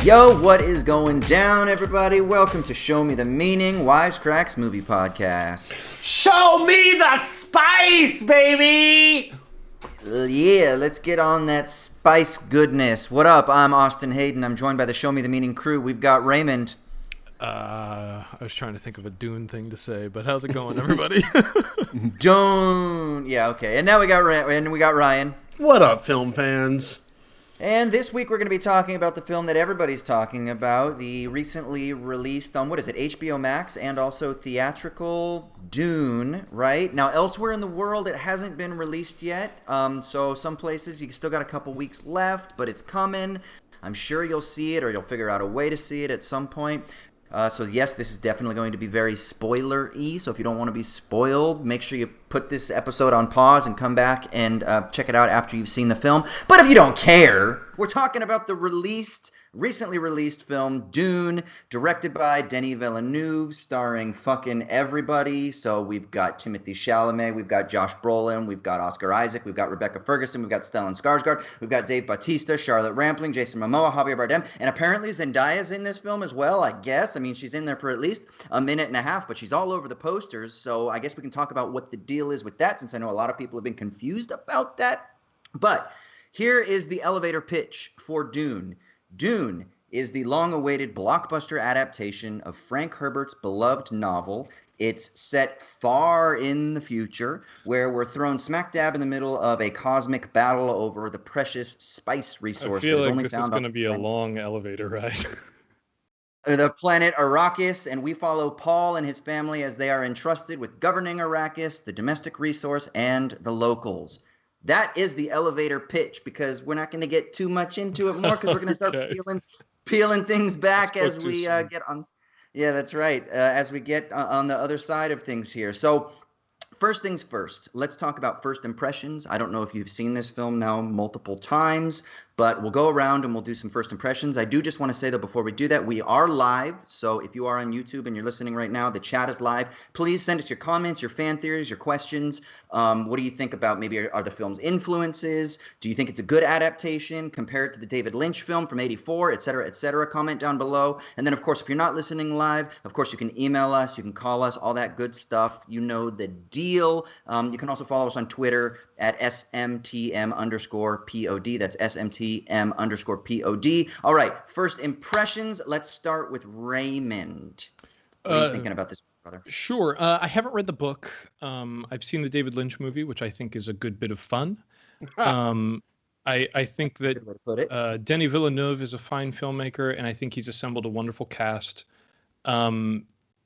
Yo, what is going down, everybody? Welcome to Show Me the Meaning, Wisecrack's movie podcast. Show me the spice, baby! Yeah, let's get on that spice goodness. What up? I'm Austin Hayden. I'm joined by the Show Me the Meaning crew. We've got Raymond. I was trying to think of a Dune thing to say, but how's it going, everybody? Dune. Yeah, okay. And now we got Ryan. What up, film fans? And this week we're going to be talking about the film that everybody's talking about, the recently released on, HBO Max and also theatrical Dune, right? Now, elsewhere in the world, it hasn't been released yet. So some places, you still got a couple weeks left, but it's coming. I'm sure you'll see it or you'll figure out a way to see it at some point. So yes, this is definitely going to be very spoiler-y. So if you don't want to be spoiled, make sure you put this episode on pause and come back and check it out after you've seen the film. But if you don't care, we're talking about the recently released film Dune, directed by Denis Villeneuve, starring fucking everybody. So we've got Timothée Chalamet, we've got Josh Brolin, we've got Oscar Isaac, we've got Rebecca Ferguson, we've got Stellan Skarsgård, we've got Dave Bautista, Charlotte Rampling, Jason Momoa, Javier Bardem, and apparently Zendaya's in this film as well, I guess. I mean, she's in there for at least a minute and a half, but she's all over the posters. So I guess we can talk about what the deal is with that, since I know a lot of people have been confused about that. But here is the elevator pitch for Dune. Dune is the long-awaited blockbuster adaptation of Frank Herbert's beloved novel. It's set far in the future, where we're thrown smack dab in the middle of a cosmic battle over the precious spice resource. I feel like this is going to be a long elevator ride. The planet Arrakis, and we follow Paul and his family as they are entrusted with governing Arrakis, the domestic resource, and the locals. That is the elevator pitch, because we're not going to get too much into it more, because we're going to start peeling things back as we get on. Yeah, that's right. As we get on the other side of things here. So first things first, let's talk about first impressions. I don't know if you've seen this film now multiple times, but we'll go around and we'll do some first impressions. I do just want to say, though, before we do that, we are live. So if you are on YouTube and you're listening right now, the chat is live. Please send us your comments, your fan theories, your questions. What do you think about maybe are the film's influences? Do you think it's a good adaptation compared to the David Lynch film from '84, et cetera, et cetera? Comment down below. And then, of course, if you're not listening live, of course, you can email us, you can call us, all that good stuff. You know the deal. You can also follow us on Twitter at SMTM_POD. That's SMTM_POD. All right, first impressions. Let's start with Raymond. What are you thinking about this, brother? Sure. I haven't read the book. I've seen the David Lynch movie, which I think is a good bit of fun. I think that Denis Villeneuve is a fine filmmaker, and I think he's assembled a wonderful cast.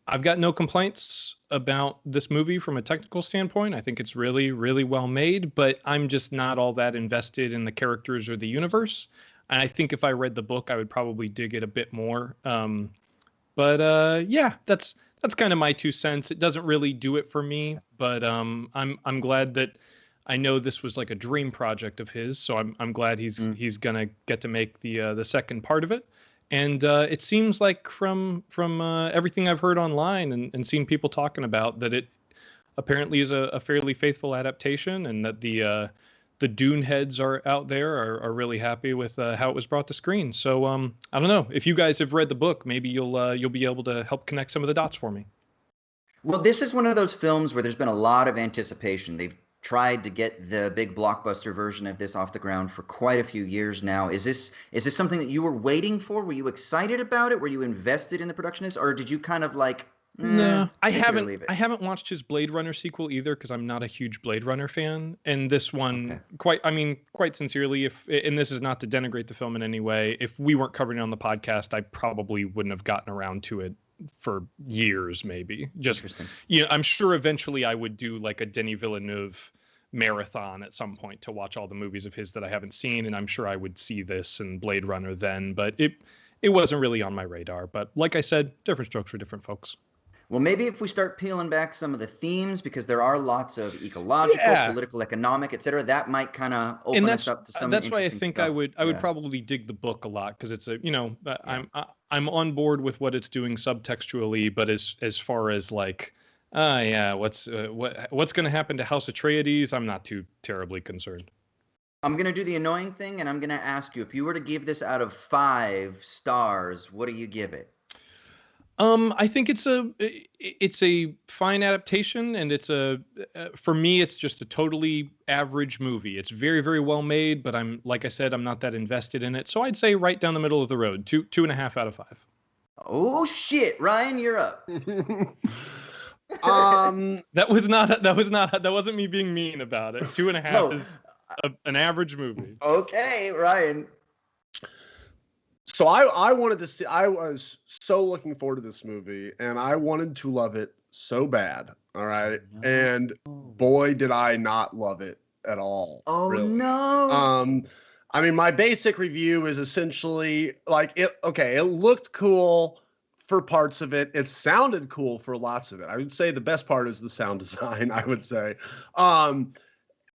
I've got no complaints about this movie from a technical standpoint. I think it's really, really well made, but I'm just not all that invested in the characters or the universe. And I think if I read the book, I would probably dig it a bit more. Yeah, that's kind of my 2 cents. It doesn't really do it for me, but I'm glad that I know this was like a dream project of his. So I'm glad he's gonna get to make the second part of it. And it seems like from everything I've heard online and seen people talking about, that it apparently is a fairly faithful adaptation, and that the Dune heads are out there are really happy with how it was brought to screen. So I don't know, if you guys have read the book, maybe you'll be able to help connect some of the dots for me. Well, this is one of those films where there's been a lot of anticipation. They've tried to get the big blockbuster version of this off the ground for quite a few years now. Is this something that you were waiting for? Were you excited about it? Were you invested in the production of this, or did you kind of like? No, I haven't watched his Blade Runner sequel either, because I'm not a huge Blade Runner fan. And this one, quite sincerely, and this is not to denigrate the film in any way, if we weren't covering it on the podcast, I probably wouldn't have gotten around to it for years, maybe. Just, I'm sure eventually I would do like a Denis Villeneuve marathon at some point to watch all the movies of his that I haven't seen, and I'm sure I would see this and Blade Runner then, but it wasn't really on my radar. But like I said, different strokes for different folks. Well, maybe if we start peeling back some of the themes, because there are lots of ecological, political, economic, et cetera, that might kind of open us up to some That's why I think stuff. I would probably dig the book a lot, because it's I'm on board with what it's doing subtextually, but as far as like, what's going to happen to House Atreides, I'm not too terribly concerned. I'm going to do the annoying thing, and I'm going to ask you, if you were to give this out of 5 stars, what do you give it? I think it's a fine adaptation, and it's for me, it's just a totally average movie. It's very, very well made, but like I said, I'm not that invested in it. So I'd say right down the middle of the road, 2.5 out of 5. Oh, shit. Ryan, you're up. That wasn't me being mean about it. 2.5 No. is an average movie. Okay, Ryan. So I wanted to see. I was so looking forward to this movie, and I wanted to love it so bad. All right, No. and boy, did I not love it at all. Oh, really. no. I mean, my basic review is essentially like it. Okay, it looked cool for parts of it. It sounded cool for lots of it. I would say the best part is the sound design. I would say.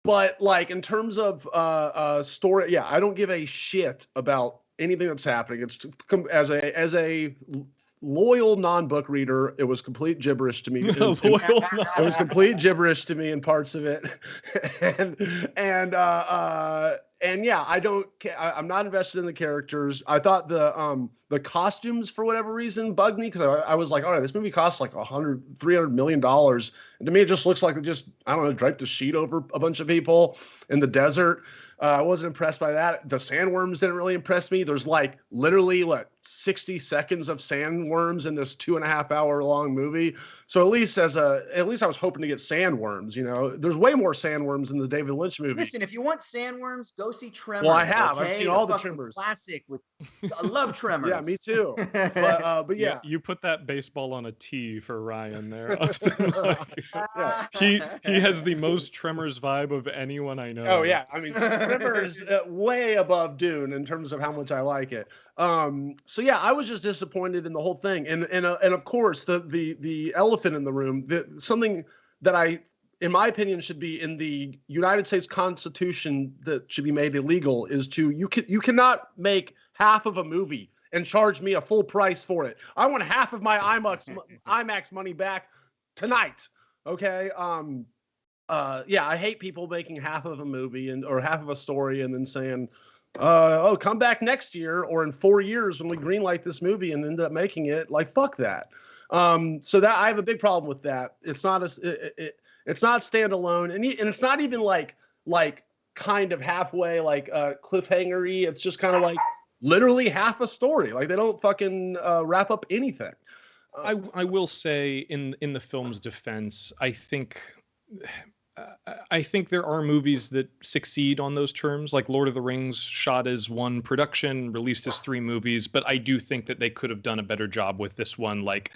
But like in terms of story, yeah, I don't give a shit about anything that's happening. It's as a loyal non-book reader, it was complete gibberish to me. It was complete gibberish to me in parts of it, and yeah, I'm not invested in the characters. I thought the costumes for whatever reason bugged me because I was like, all right, this movie costs like $300 million, and to me it just looks like they just, I don't know, draped a sheet over a bunch of people in the desert. I wasn't impressed by that. The sandworms didn't really impress me. There's like literally 60 seconds of sandworms in this 2.5 hour long movie. So at least I was hoping to get sandworms. You know, there's way more sandworms in the David Lynch movie. Listen, if you want sandworms, go see Tremors. Well, I have. Okay? I've seen all the Tremors. Classic. I love Tremors. Yeah, me too. But yeah. You put that baseball on a tee for Ryan there, Austin. He has the most Tremors vibe of anyone I know. Oh yeah, I mean Tremors way above Dune in terms of how much I like it. So yeah, I was just disappointed in the whole thing, and of course the elephant in the room, something that in my opinion should be in the United States Constitution that should be made illegal is you cannot make half of a movie and charge me a full price for it. I want half of my IMAX money back tonight. Okay. Yeah, I hate people making half of a movie or half of a story and then saying, oh, come back next year or in 4 years when we greenlight this movie and end up making it. Like, fuck that. So that I have a big problem with that. It's not it's not standalone, and it's not even like kind of halfway cliffhanger-y. It's just kind of like literally half a story. Like they don't fucking wrap up anything. I will say in the film's defense, I think there are movies that succeed on those terms, like Lord of the Rings, shot as one production, released as 3 movies. But I do think that they could have done a better job with this one, like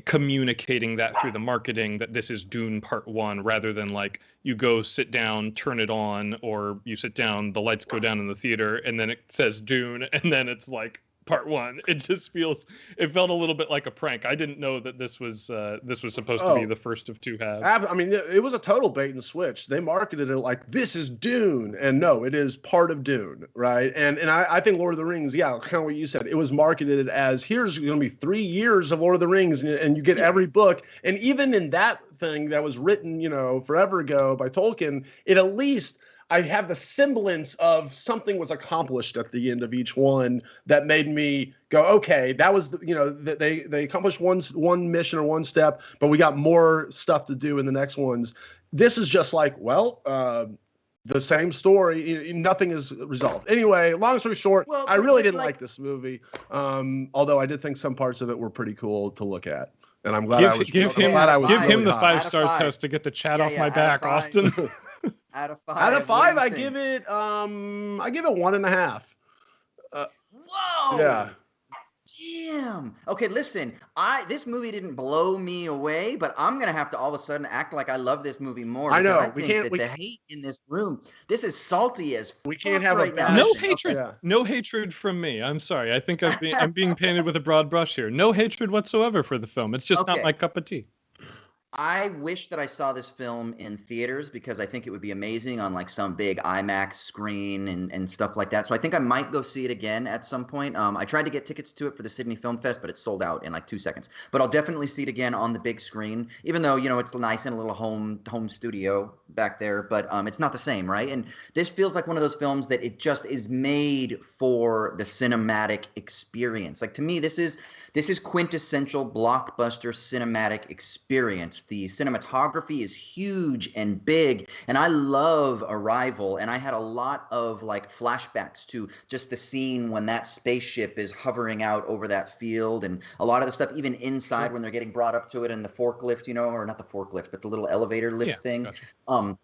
communicating that through the marketing that this is Dune Part 1, rather than like you go sit down, turn it on, or you sit down, the lights go down in the theater, and then it says Dune, and then it's like Part 1. It felt a little bit like a prank. I didn't know that this was supposed to be the first of 2 halves. I mean, it was a total bait and switch. They marketed it like this is Dune, and no, it is part of Dune, right? And I think Lord of the Rings, yeah, kind of what you said. It was marketed as here's going to be 3 years of Lord of the Rings, and you get every book. And even in that thing that was written, forever ago by Tolkien, it at least I have the semblance of something was accomplished at the end of each one that made me go, okay, that was, they accomplished one mission or one step, but we got more stuff to do in the next ones. This is just like, well, the same story, nothing is resolved. Anyway, long story short, I really didn't like this movie. Although I did think some parts of it were pretty cool to look at. And I'm glad give him the 5-star test to get the chat off my back, Austin. Out of 5. Out of 5, I give it 1.5. Whoa! Yeah. Damn. Okay, listen. This movie didn't blow me away, but I'm gonna have to all of a sudden act like I love this movie more. I know. The hate in this room. This is salty as we can't have right now. No hatred. Okay. No hatred from me. I'm sorry. I think I'm being painted with a broad brush here. No hatred whatsoever for the film. It's just not my cup of tea. I wish that I saw this film in theaters because I think it would be amazing on like some big IMAX screen and stuff like that. So I think I might go see it again at some point. I tried to get tickets to it for the Sydney Film Fest, but it sold out in like 2 seconds. But I'll definitely see it again on the big screen, even though it's nice in a little home studio back there. But it's not the same, right? And this feels like one of those films that it just is made for the cinematic experience. Like to me, this is quintessential blockbuster cinematic experience. The cinematography is huge and big, and I love Arrival, and I had a lot of like flashbacks to just the scene when that spaceship is hovering out over that field, and a lot of the stuff even inside when they're getting brought up to it in the forklift, or not the forklift, but the little elevator lift thing. Gotcha.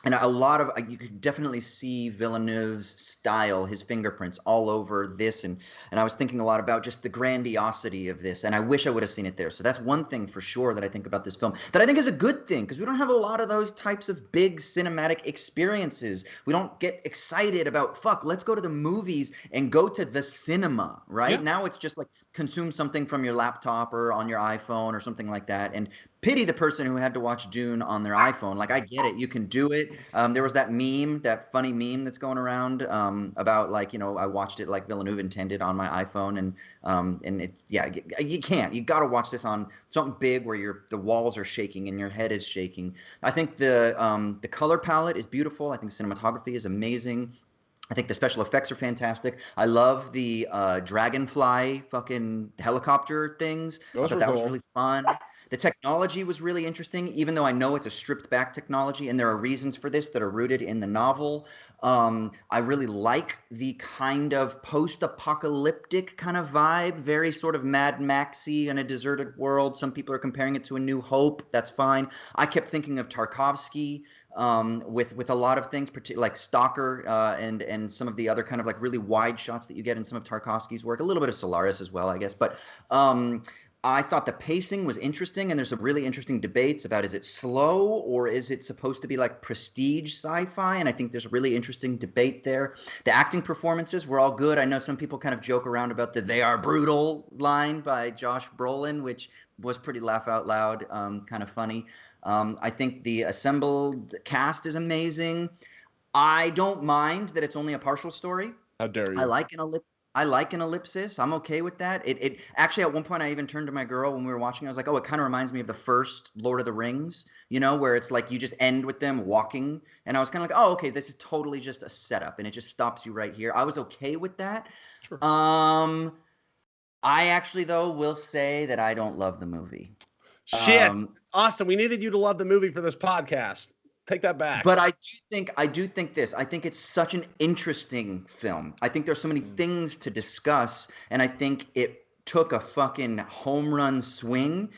And a lot of you could definitely see Villeneuve's style, his fingerprints all over this, and I was thinking a lot about just the grandiosity of this, and I wish I would have seen it there. So that's one thing for sure that I think about this film that I think is a good thing, because we don't have a lot of those types of big cinematic experiences. We don't get excited about let's go to the movies and go to the cinema, right? Yeah. Now it's just like consume something from your laptop or on your iPhone or something like that, and pity the person who had to watch Dune on their iPhone. Like, I get it. You can do it. There was that funny meme that's going around about like, I watched it like Villeneuve intended on my iPhone, and you can't. You got to watch this on something big where the walls are shaking and your head is shaking. I think the color palette is beautiful. I think cinematography is amazing. I think the special effects are fantastic. I love the dragonfly fucking helicopter things. I thought that was really fun. The technology was really interesting, even though I know it's a stripped back technology, and there are reasons for this that are rooted in the novel. I really like the kind of post-apocalyptic kind of vibe, very sort of Mad Maxy in a deserted world. Some people are comparing it to A New Hope. That's fine. I kept thinking of Tarkovsky with a lot of things, like Stalker and some of the other kind of like really wide shots that you get in some of Tarkovsky's work. A little bit of Solaris as well, I guess. But I thought the pacing was interesting, and there's some really interesting debates about, is it slow or is it supposed to be like prestige sci-fi? And I think there's a really interesting debate there. The acting performances were all good. I know some people kind of joke around about the "they are brutal" line by Josh Brolin, which was pretty laugh out loud, kind of funny. I think the assembled cast is amazing. I don't mind that it's only a partial story. How dare you? I like an ellipsis. I'm okay with that. It actually, at one point I even turned to my girl when we were watching. I was like, oh, it kind of reminds me of the first Lord of the Rings, where it's like you just end with them walking. And I was kind of like, oh, okay, this is totally just a setup, and it just stops you right here. I was okay with that. Sure. I actually, though, will say that I don't love the movie. Shit, Austin, we needed you to love the movie for this podcast. Take that back. But I do think this. I think it's such an interesting film. I think there's so many things to discuss, and I think it took a fucking home run swing,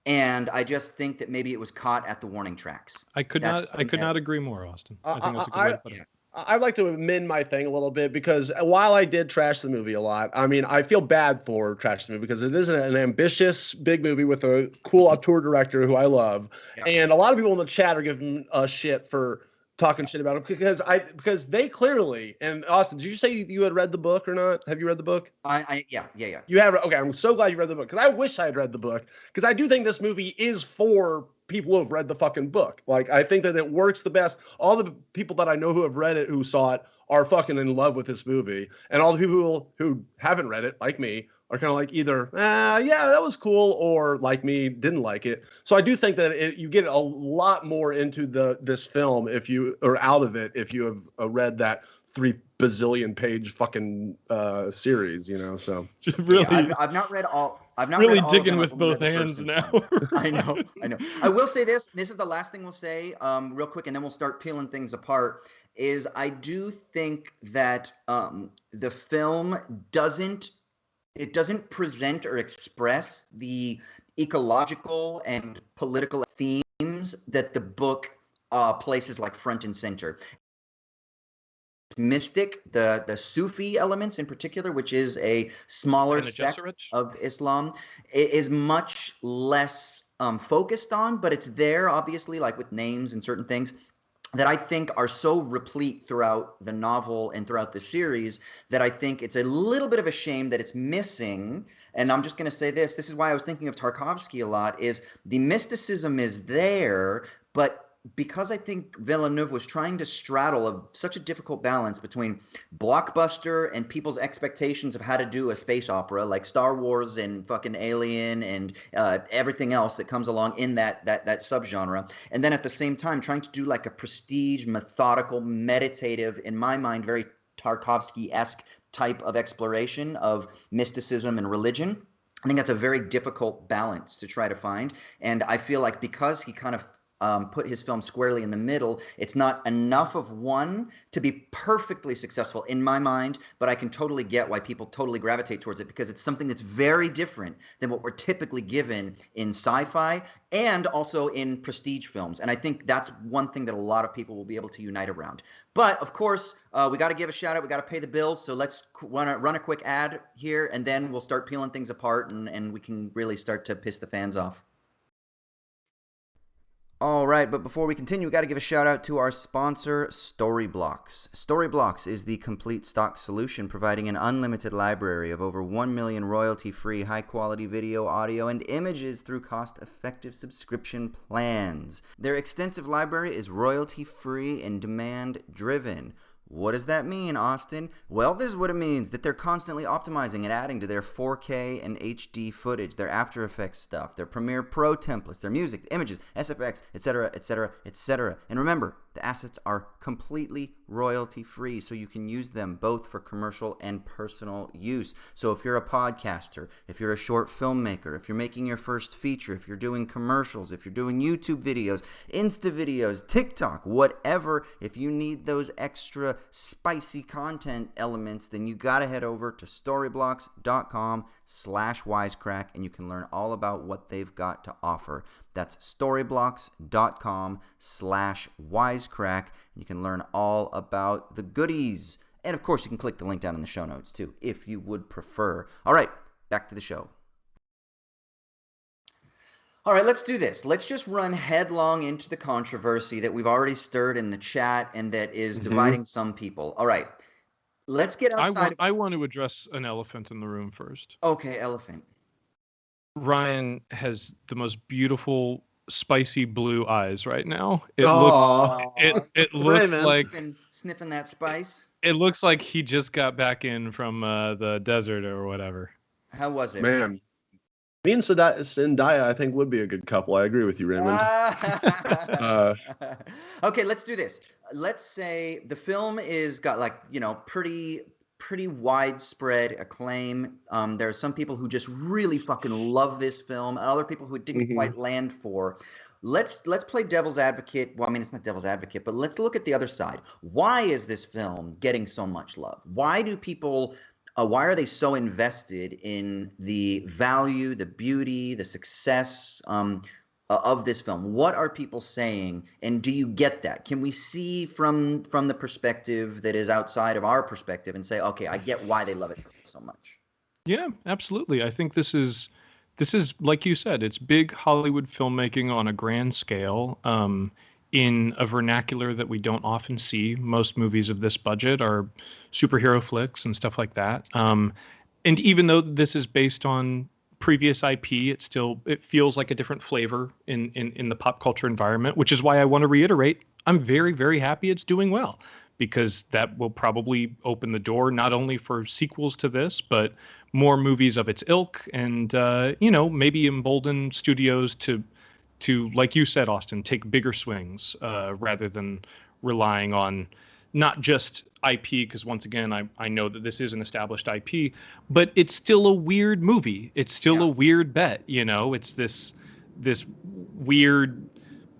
and I just think that maybe it was caught at the warning tracks. I could not agree more, Austin. I think that's a good way to put it. I'd like to amend my thing a little bit, because while I did trash the movie a lot, I mean, I feel bad for trash the movie because it is an ambitious big movie with a cool auteur director who I love. Yeah. And a lot of people in the chat are giving us shit for talking shit about him because they clearly, and Austin, did you say you had read the book or not? Have you read the book? Yeah. You have? Okay, I'm so glad you read the book, because I wish I had read the book, because I do think this movie is for people who have read the fucking book. Like, I think that it works the best. All the people that I know who have read it, who saw it, are fucking in love with this movie. And all the people who haven't read it, like me, are kind of like either, yeah, that was cool, or like me, didn't like it. So I do think that you get a lot more into this film if you are out of it, if you have read that 3 bazillion page fucking series, so really, yeah, I've not read all. I've not really read all digging of them. with both hands now. I know. I will say this. This is the last thing we'll say, real quick, and then we'll start peeling things apart. Is I do think that the film doesn't present or express the ecological and political themes that the book places like front and center. Mystic, the Sufi elements in particular, which is a smaller sect of Islam, is much less focused on, but it's there, obviously, like with names and certain things. that I think are so replete throughout the novel and throughout the series that I think it's a little bit of a shame that it's missing. And I'm just going to say this is why I was thinking of Tarkovsky a lot, is the mysticism is there, but because I think Villeneuve was trying to straddle such a difficult balance between blockbuster and people's expectations of how to do a space opera, like Star Wars and fucking Alien and everything else that comes along in that subgenre, and then at the same time trying to do like a prestige, methodical, meditative, in my mind, very Tarkovsky-esque type of exploration of mysticism and religion. I think that's a very difficult balance to try to find, and I feel like because he kind of put his film squarely in the middle, it's not enough of one to be perfectly successful in my mind, but I can totally get why people totally gravitate towards it, because it's something that's very different than what we're typically given in sci-fi and also in prestige films. And I think that's one thing that a lot of people will be able to unite around. But of course, we got to give a shout out. We got to pay the bills. So let's run a quick ad here, and then we'll start peeling things apart, and we can really start to piss the fans off. All right, but before we continue, we got to give a shout out to our sponsor, Storyblocks. Storyblocks is the complete stock solution, providing an unlimited library of over 1 million royalty-free, high-quality video, audio, and images through cost-effective subscription plans. Their extensive library is royalty-free and demand-driven. What does that mean, Austin? Well, this is what it means, that they're constantly optimizing and adding to their 4K and HD footage, their After Effects stuff, their Premiere Pro templates, their music, images, SFX, etc., etc., etc. And remember, the assets are completely royalty-free, so you can use them both for commercial and personal use. So if you're a podcaster, if you're a short filmmaker, if you're making your first feature, if you're doing commercials, if you're doing YouTube videos, Insta videos, TikTok, whatever, if you need those extra spicy content elements, then you gotta head over to storyblocks.com/wisecrack, and you can learn all about what they've got to offer. That's storyblocks.com/wisecrack. You can learn all about the goodies. And of course, you can click the link down in the show notes too, if you would prefer. All right, back to the show. All right, let's do this. Let's just run headlong into the controversy that we've already stirred in the chat and that is dividing some people. All right, let's get outside. I want to address an elephant in the room first. Okay, elephant. Ryan has the most beautiful, spicy blue eyes right now. It looks like sniffing that spice. It looks like he just got back in from the desert or whatever. How was it, man? Me and Zendaya, I think, would be a good couple. I agree with you, Raymond. Okay, let's do this. Let's say the film is got pretty widespread acclaim. There are some people who just really fucking love this film, and other people who it didn't quite land for. Let's play devil's advocate. Well, I mean, it's not devil's advocate, but let's look at the other side. Why is this film getting so much love? Why do people? Why are they so invested in the value, the beauty, the success of this film? What are people saying, and do you get that? Can we see from the perspective that is outside of our perspective and say, okay, I get why they love it so much? Yeah, absolutely. I think this is like you said, it's big Hollywood filmmaking on a grand scale. In a vernacular that we don't often see. Most movies of this budget are superhero flicks and stuff like that. And even though this is based on previous IP, it feels like a different flavor in the pop culture environment, which is why I want to reiterate, I'm very, very happy it's doing well, because that will probably open the door not only for sequels to this, but more movies of its ilk, and maybe embolden studios to, like you said, Austin, take bigger swings rather than relying on not just IP, because once again, I know that this is an established IP, but it's still a weird movie. It's still a weird bet, It's this weird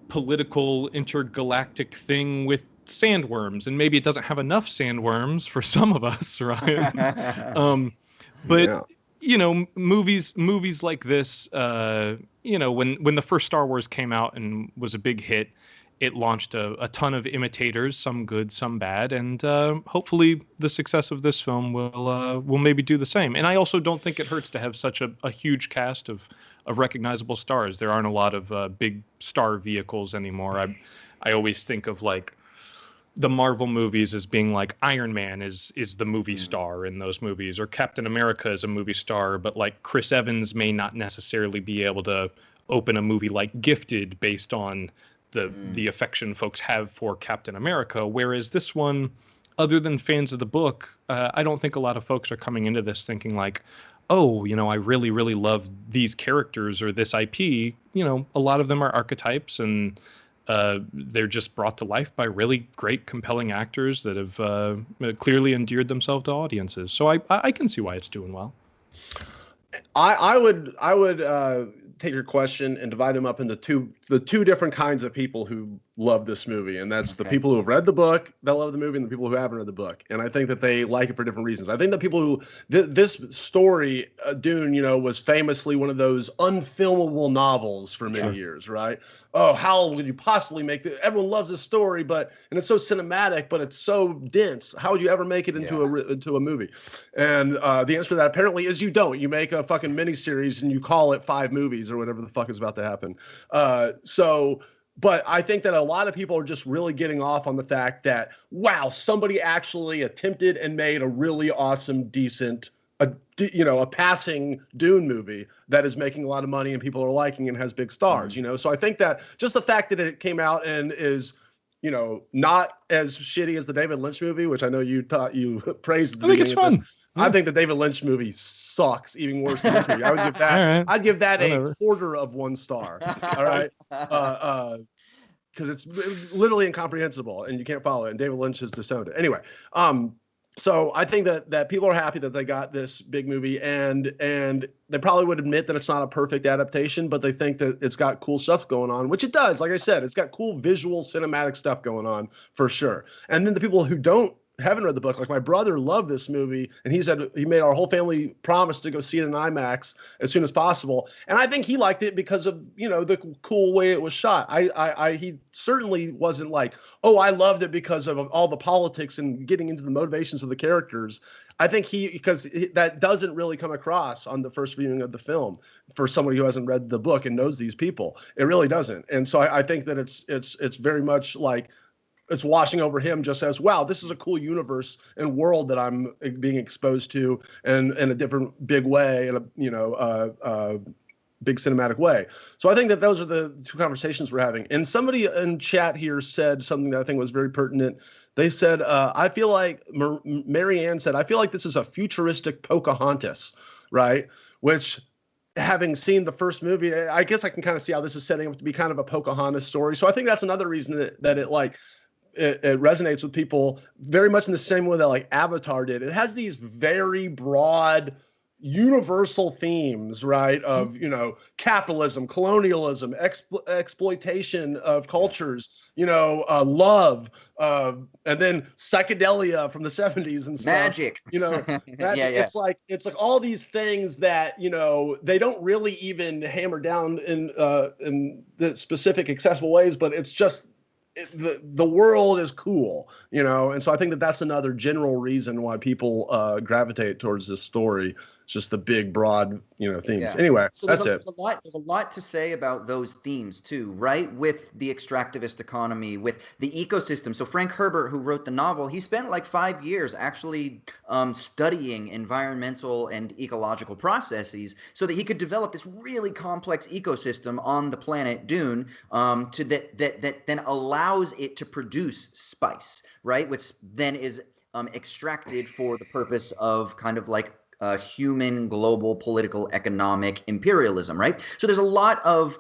political intergalactic thing with sandworms, and maybe it doesn't have enough sandworms for some of us, Ryan. Movies like this, when the first Star Wars came out and was a big hit, it launched a ton of imitators, some good, some bad, and hopefully the success of this film will maybe do the same. And I also don't think it hurts to have such a huge cast of recognizable stars. There aren't a lot of big star vehicles anymore. I always think of like the Marvel movies as being like Iron Man is the movie star in those movies, or Captain America is a movie star, but like Chris Evans may not necessarily be able to open a movie like Gifted based on the affection folks have for Captain America. Whereas this one, other than fans of the book, I don't think a lot of folks are coming into this thinking like, oh, I really, really love these characters or this IP. A lot of them are archetypes, and they're just brought to life by really great, compelling actors that have clearly endeared themselves to audiences. So I can see why it's doing well. I would take your question and divide them up into the two different kinds of people who love this movie, and that's the people who have read the book that love the movie, and the people who haven't read the book. And I think that they like it for different reasons. I think that people who this story, Dune, was famously one of those unfilmable novels for many years, right? Oh, how would you possibly make it? Everyone loves this story, and it's so cinematic, but it's so dense. How would you ever make it into a movie? And the answer to that apparently is you don't. You make a fucking miniseries and you call it 5 movies or whatever the fuck is about to happen. But I think that a lot of people are just really getting off on the fact that, wow, somebody actually attempted and made a really awesome, decent, a passing Dune movie that is making a lot of money and people are liking and has big stars, So I think that just the fact that it came out and is, not as shitty as the David Lynch movie, which I know you praised at the beginning of this. I think the David Lynch movie sucks even worse than this movie. I would give that. I'd give that a quarter of 1 star. All right, because it's literally incomprehensible and you can't follow it. And David Lynch has disowned it. Anyway, so I think that people are happy that they got this big movie, and they probably would admit that it's not a perfect adaptation, but they think that it's got cool stuff going on, which it does. Like I said, it's got cool visual cinematic stuff going on for sure. And then the people who haven't read the book, like my brother loved this movie, and he said he made our whole family promise to go see it in IMAX as soon as possible. And I think he liked it because of the cool way it was shot. He certainly wasn't like, oh, I loved it because of all the politics and getting into the motivations of the characters. I think because that doesn't really come across on the first viewing of the film for somebody who hasn't read the book and knows these people. It really doesn't. And so I think that it's very much like, it's washing over him just as, wow, this is a cool universe and world that I'm being exposed to in a different big way, in a big cinematic way. So I think that those are the 2 conversations we're having. And somebody in chat here said something that I think was very pertinent. They said, I feel like, Marianne said, I feel like this is a futuristic Pocahontas, right? Which, having seen the first movie, I guess I can kind of see how this is setting up to be kind of a Pocahontas story. So I think that's another reason that it resonates with people very much in the same way that like Avatar did. It has these very broad, universal themes, right? Of, capitalism, colonialism, exploitation of cultures, love, and then psychedelia from the 70s and stuff. Magic. It's like all these things that, they don't really even hammer down in the specific accessible ways, but it's just, the world is cool, and so I think that that's another general reason why people gravitate towards this story. It's just the big, broad, themes. Yeah. Anyway, so that's it. There's a lot to say about those themes too, right? With the extractivist economy, with the ecosystem. So Frank Herbert, who wrote the novel, he spent like 5 years actually studying environmental and ecological processes so that he could develop this really complex ecosystem on the planet Dune, that then allows it to produce spice, right? Which then is extracted for the purpose of kind of like human, global, political, economic imperialism, right? So there's a lot of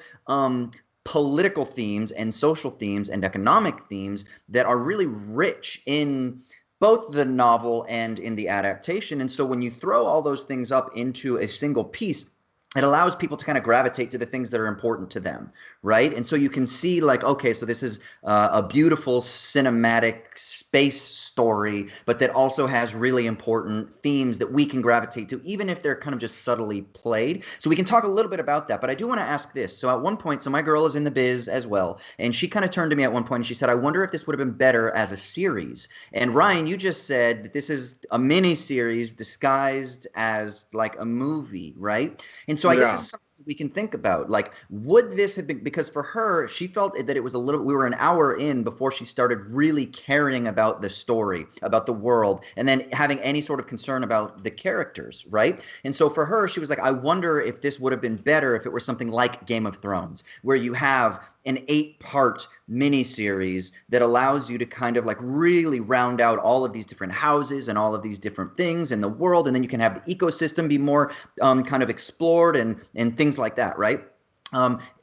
political themes and social themes and economic themes that are really rich in both the novel and in the adaptation. And so when you throw all those things up into a single piece, it allows people to kind of gravitate to the things that are important to them, right? And so you can see like, okay, so this is a beautiful cinematic space story, but that also has really important themes that we can gravitate to, even if they're kind of just subtly played. So we can talk a little bit about that, but I do want to ask this. So at one point, so my girl is in the biz as well, and she kind of turned to me at one point and she said, I wonder if this would have been better as a series. And Ryan, you just said that this is a mini series disguised as like a movie, right? And so I guess this is something we can think about. Like, would this have been, because for her, she felt that it was a little, we were an hour in before she started really caring about the story, about the world, and then having any sort of concern about the characters, right? And so for her, she was like, I wonder if this would have been better if it were something like Game of Thrones, where you have an 8-part miniseries that allows you to kind of like really round out all of these different houses and all of these different things in the world, and then you can have the ecosystem be more kind of explored and things like that, right?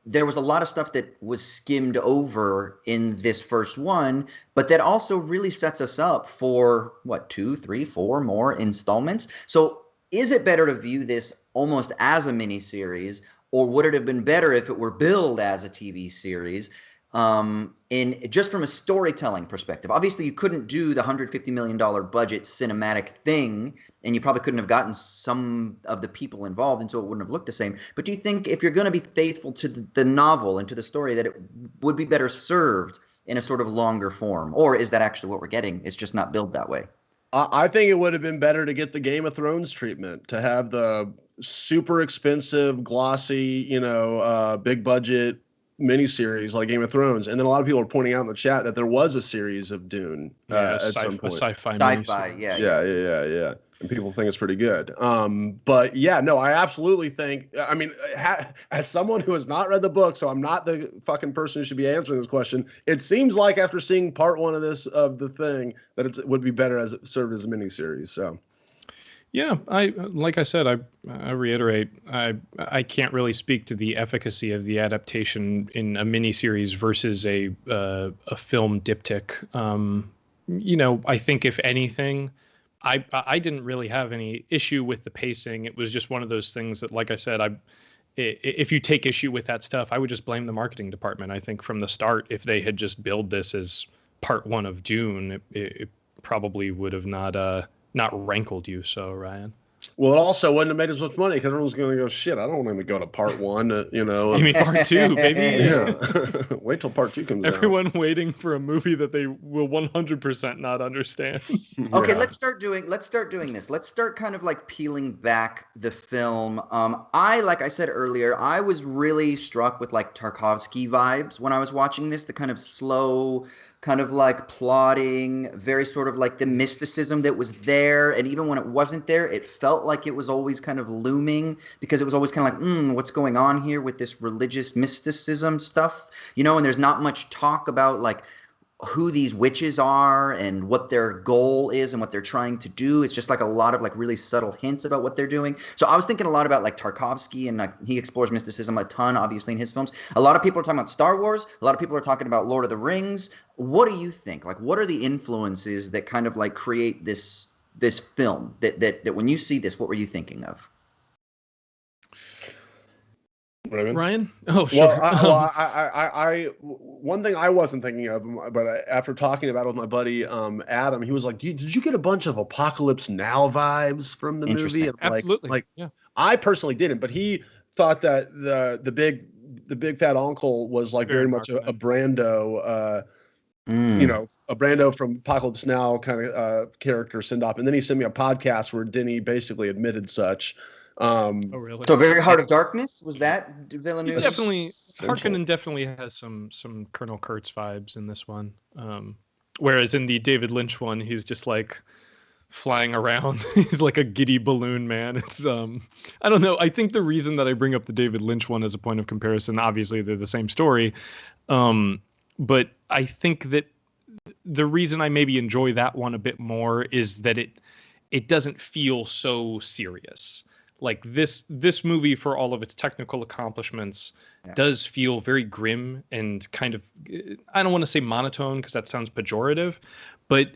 There was a lot of stuff that was skimmed over in this first one, but that also really sets us up for what, 2, 3, 4 more installments. So is it better to view this almost as a miniseries, or would it have been better if it were billed as a TV series? In just from a storytelling perspective, obviously you couldn't do the $150 million budget cinematic thing, and you probably couldn't have gotten some of the people involved, and so it wouldn't have looked the same. But do you think if you're going to be faithful to the novel and to the story, that it would be better served in a sort of longer form, or is that actually what we're getting? It's just not billed that way. I think it would have been better to get the Game of Thrones treatment, to have the super expensive, glossy, big budget miniseries like Game of Thrones. And then a lot of people are pointing out in the chat that there was a series of Dune at some point. Sci-Fi, yeah. And people think it's pretty good. But yeah, no, I absolutely think, I mean, as someone who has not read the book, so I'm not the fucking person who should be answering this question. It seems like after seeing part 1 of the thing, that it would be better as it served as a miniseries. So. Yeah, like I said, I reiterate, I can't really speak to the efficacy of the adaptation in a miniseries versus a film diptych. I think if anything, I didn't really have any issue with the pacing. It was just one of those things that, like I said, if you take issue with that stuff, I would just blame the marketing department. I think from the start, if they had just billed this as part 1 of Dune, it probably would have not rankled you so, Ryan. Well, it also wouldn't have made as much money because everyone's going to go, shit, I don't want to go to part 1, You mean part 2, baby? Yeah. Wait till part 2 comes out. Everyone waiting for a movie that they will 100% not understand. Okay, let's start doing this. Let's start kind of like peeling back the film. Like I said earlier, I was really struck with like Tarkovsky vibes when I was watching this, the kind of slow, kind of like plodding, very sort of like the mysticism that was there. And even when it wasn't there, it felt like it was always kind of looming, because it was always kind of like, what's going on here with this religious mysticism stuff, and there's not much talk about like who these witches are and what their goal is and what they're trying to do. It's just like a lot of like really subtle hints about what they're doing. So I was thinking a lot about like Tarkovsky, and like he explores mysticism a ton, obviously, in his films. A lot of people are talking about Star Wars. A lot of people are talking about Lord of the Rings. What do you think? Like, what are the influences that kind of like create this film that when you see this, what were you thinking of? Ryan? Oh, sure. Well, one thing I wasn't thinking of, but after talking about it with my buddy Adam, he was like, "Did you get a bunch of Apocalypse Now vibes from the movie?" And absolutely. Yeah. I personally didn't, but he thought that the big fat uncle was like very much a Brando, a Brando from Apocalypse Now kind of character send off. And then he sent me a podcast where Denny basically admitted such. Oh, really? So very Heart of Darkness, was that Villeneuve? Definitely, Harkonnen definitely has some Colonel Kurtz vibes in this one. Whereas in the David Lynch one, he's just like flying around. He's like a giddy balloon man. It's I don't know. I think the reason that I bring up the David Lynch one as a point of comparison, obviously they're the same story, but I think that the reason I maybe enjoy that one a bit more is that it doesn't feel so serious. Like this movie, for all of its technical accomplishments, does feel very grim and kind of, I don't want to say monotone because that sounds pejorative, but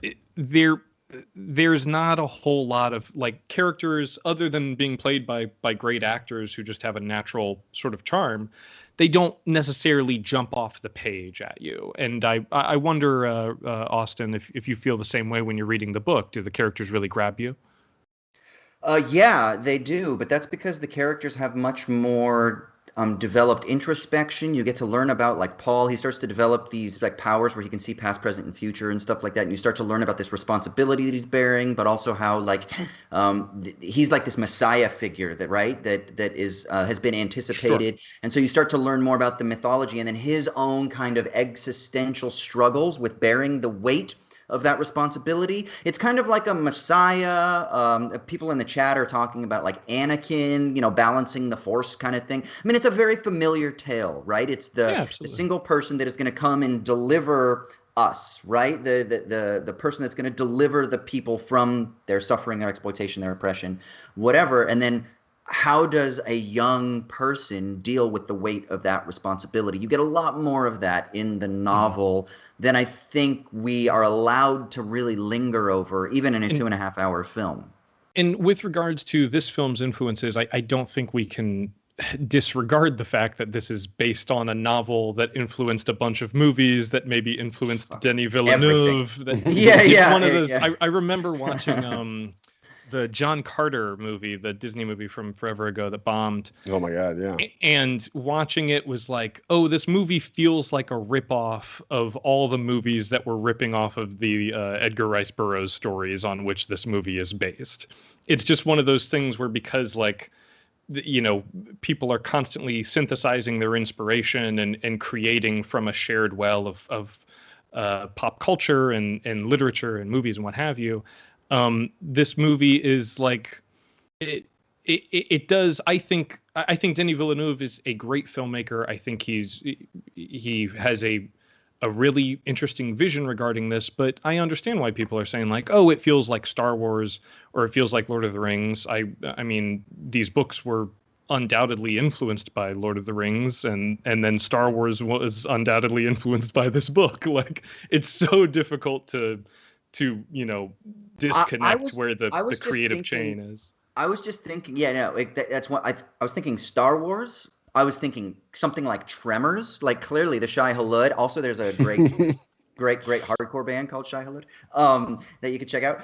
there's not a whole lot of like characters other than being played by great actors who just have a natural sort of charm. They don't necessarily jump off the page at you. And I wonder, Austin, if you feel the same way when you're reading the book. Do the characters really grab you? Yeah, they do, but that's because the characters have much more developed introspection. You get to learn about like Paul. He starts to develop these like powers where he can see past, present, and future and stuff like that. And you start to learn about this responsibility that he's bearing, but also how like he's like this messiah figure that that is has been anticipated. Sure. And so you start to learn more about the mythology and then his own kind of existential struggles with bearing the weight of that responsibility. It's kind of like a messiah. People in the chat are talking about like Anakin, balancing the force kind of thing. I mean, it's a very familiar tale, right? It's the single person that is going to come and deliver us, right? The person that's going to deliver the people from their suffering, their exploitation, their oppression, whatever. And then how does a young person deal with the weight of that responsibility? You get a lot more of that in the novel than I think we are allowed to really linger over, even in a 2.5-hour film. And with regards to this film's influences, I don't think we can disregard the fact that this is based on a novel that influenced a bunch of movies that maybe influenced Denis Villeneuve. It's one of those. I remember watching the John Carter movie, the Disney movie from forever ago that bombed. Oh my God, yeah. And watching it was like, oh, this movie feels like a ripoff of all the movies that were ripping off of the Edgar Rice Burroughs stories on which this movie is based. It's just one of those things where because like, people are constantly synthesizing their inspiration and creating from a shared well of pop culture and literature and movies and what have you. This movie is like it does. I think Denis Villeneuve is a great filmmaker. I think he has a really interesting vision regarding this, but I understand why people are saying like, oh, it feels like Star Wars or it feels like Lord of the Rings. I mean, these books were undoubtedly influenced by Lord of the Rings, and then Star Wars was undoubtedly influenced by this book. Like, it's so difficult to disconnect where the creative chain is. I was just thinking, that's what I was thinking. Star Wars. I was thinking something like Tremors. Like clearly the Shai Hulud. Also, there's a great hardcore band called Shai Hulud that you could check out.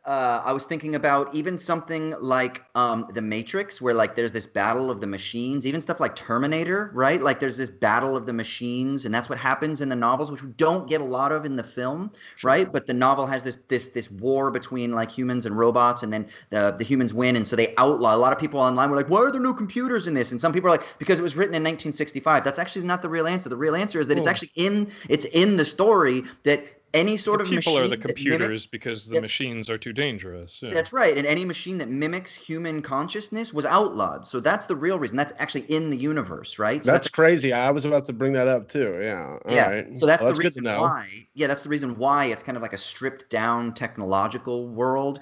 I was thinking about even something like The Matrix, where like there's this battle of the machines, even stuff like Terminator, right? Like there's this battle of the machines, and that's what happens in the novels, which we don't get a lot of in the film, right? But the novel has this war between like humans and robots, and then the humans win, and so they outlaw. A lot of people online were like, "Why are there no computers in this?" And some people are like, "Because it was written in 1965." That's actually not the real answer. The real answer is that it's actually in the story that any sort of machine. People are the computers because the machines are too dangerous. Yeah. That's right. And any machine that mimics human consciousness was outlawed. So that's the real reason. That's actually in the universe, right? So that's crazy. I was about to bring that up too. Yeah. All right. So that's the reason why. Yeah, that's the reason why it's kind of like a stripped down technological world.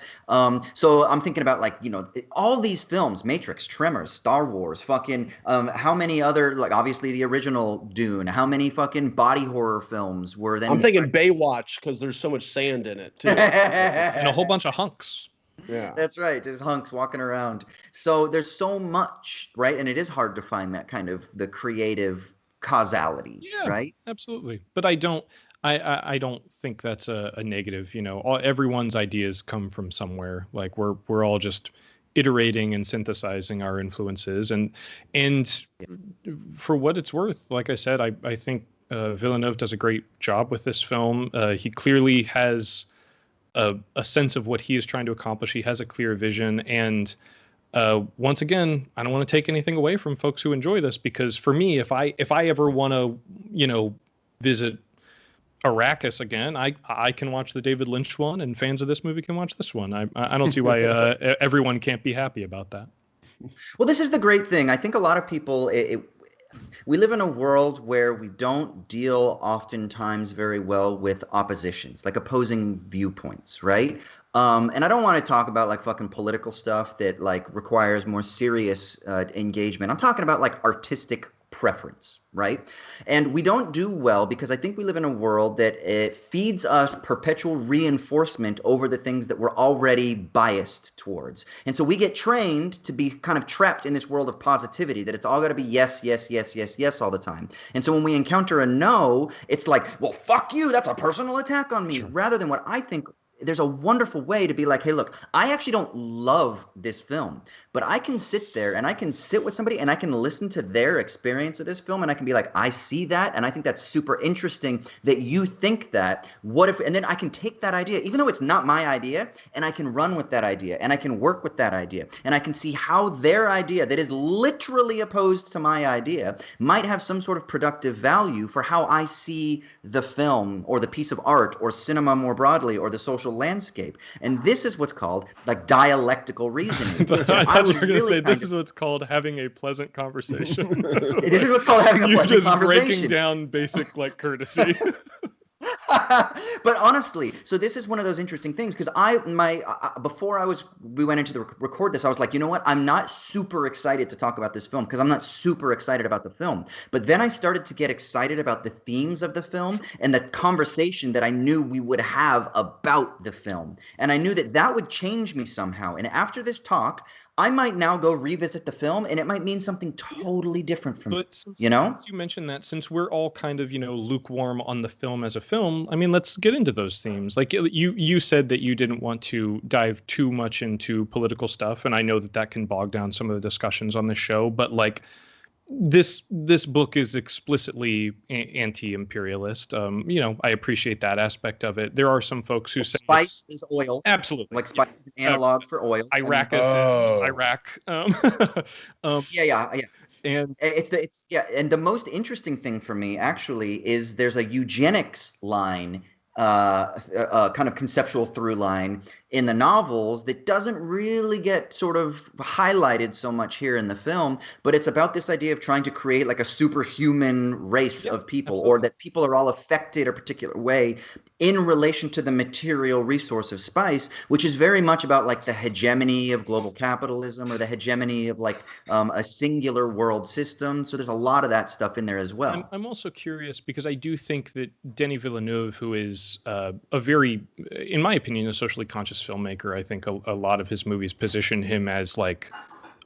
So I'm thinking about like, all these films, Matrix, Tremors, Star Wars, fucking how many other, like obviously the original Dune, how many fucking body horror films were then. I'm thinking Baywatch, because there's so much sand in it too. And a whole bunch of hunks. Yeah, that's right. Just hunks walking around. So there's so much, right? And it is hard to find that kind of the creative causality, right? Absolutely. But I don't think that's a negative. Everyone's ideas come from somewhere. Like we're all just iterating and synthesizing our influences, and for what it's worth, like I said, I think Villeneuve does a great job with this film. He clearly has a sense of what he is trying to accomplish. He has a clear vision. And once again, I don't want to take anything away from folks who enjoy this, because for me, if I ever want to, visit Arrakis again, I can watch the David Lynch one, and fans of this movie can watch this one. I don't see why everyone can't be happy about that. Well, this is the great thing. I think a lot of people, we live in a world where we don't deal oftentimes very well with oppositions, like opposing viewpoints, right? And I don't want to talk about like fucking political stuff that like requires more serious engagement. I'm talking about like artistic preference, right? And we don't do well because I think we live in a world that it feeds us perpetual reinforcement over the things that we're already biased towards. And so we get trained to be kind of trapped in this world of positivity, that it's all got to be yes, yes, yes, yes, yes all the time. And so when we encounter a no, it's like, well, fuck you, that's a personal attack on me, rather than what I think there's a wonderful way to be like, hey, look, I actually don't love this film, but I can sit there and I can sit with somebody and I can listen to their experience of this film and I can be like, I see that and I think that's super interesting that you think that. What if, and then I can take that idea, even though it's not my idea, and I can run with that idea and I can work with that idea and I can see how their idea that is literally opposed to my idea might have some sort of productive value for how I see the film or the piece of art or cinema more broadly or the social landscape. And this is what's called like dialectical reasoning. I thought you were going to say this is what's called having a pleasant conversation. This is what's called having a pleasant conversation. Breaking down basic like courtesy. But honestly, so this is one of those interesting things because before we went into the record this, I was like, you know what? I'm not super excited to talk about this film because I'm not super excited about the film. But then I started to get excited about the themes of the film and the conversation that I knew we would have about the film. And I knew that would change me somehow. And after this talk, I might now go revisit the film and it might mean something totally different from but since you mentioned that, since we're all kind of, lukewarm on the film as a film, I mean, let's get into those themes. Like you said that you didn't want to dive too much into political stuff. And I know that can bog down some of the discussions on the show, but like, this book is explicitly anti-imperialist. I appreciate that aspect of it. There are some folks who say spice is oil. Absolutely, like spice is an analog for oil. Iraq is Iraq. Yeah. And and the most interesting thing for me actually is there's a eugenics line, kind of conceptual through line in the novels that doesn't really get sort of highlighted so much here in the film, but it's about this idea of trying to create like a superhuman race of people, absolutely, or that people are all affected a particular way in relation to the material resource of spice, which is very much about like the hegemony of global capitalism or the hegemony of like a singular world system. So there's a lot of that stuff in there as well. I'm also curious because I do think that Denis Villeneuve, who is a very, in my opinion, a socially conscious filmmaker, I think a lot of his movies position him as like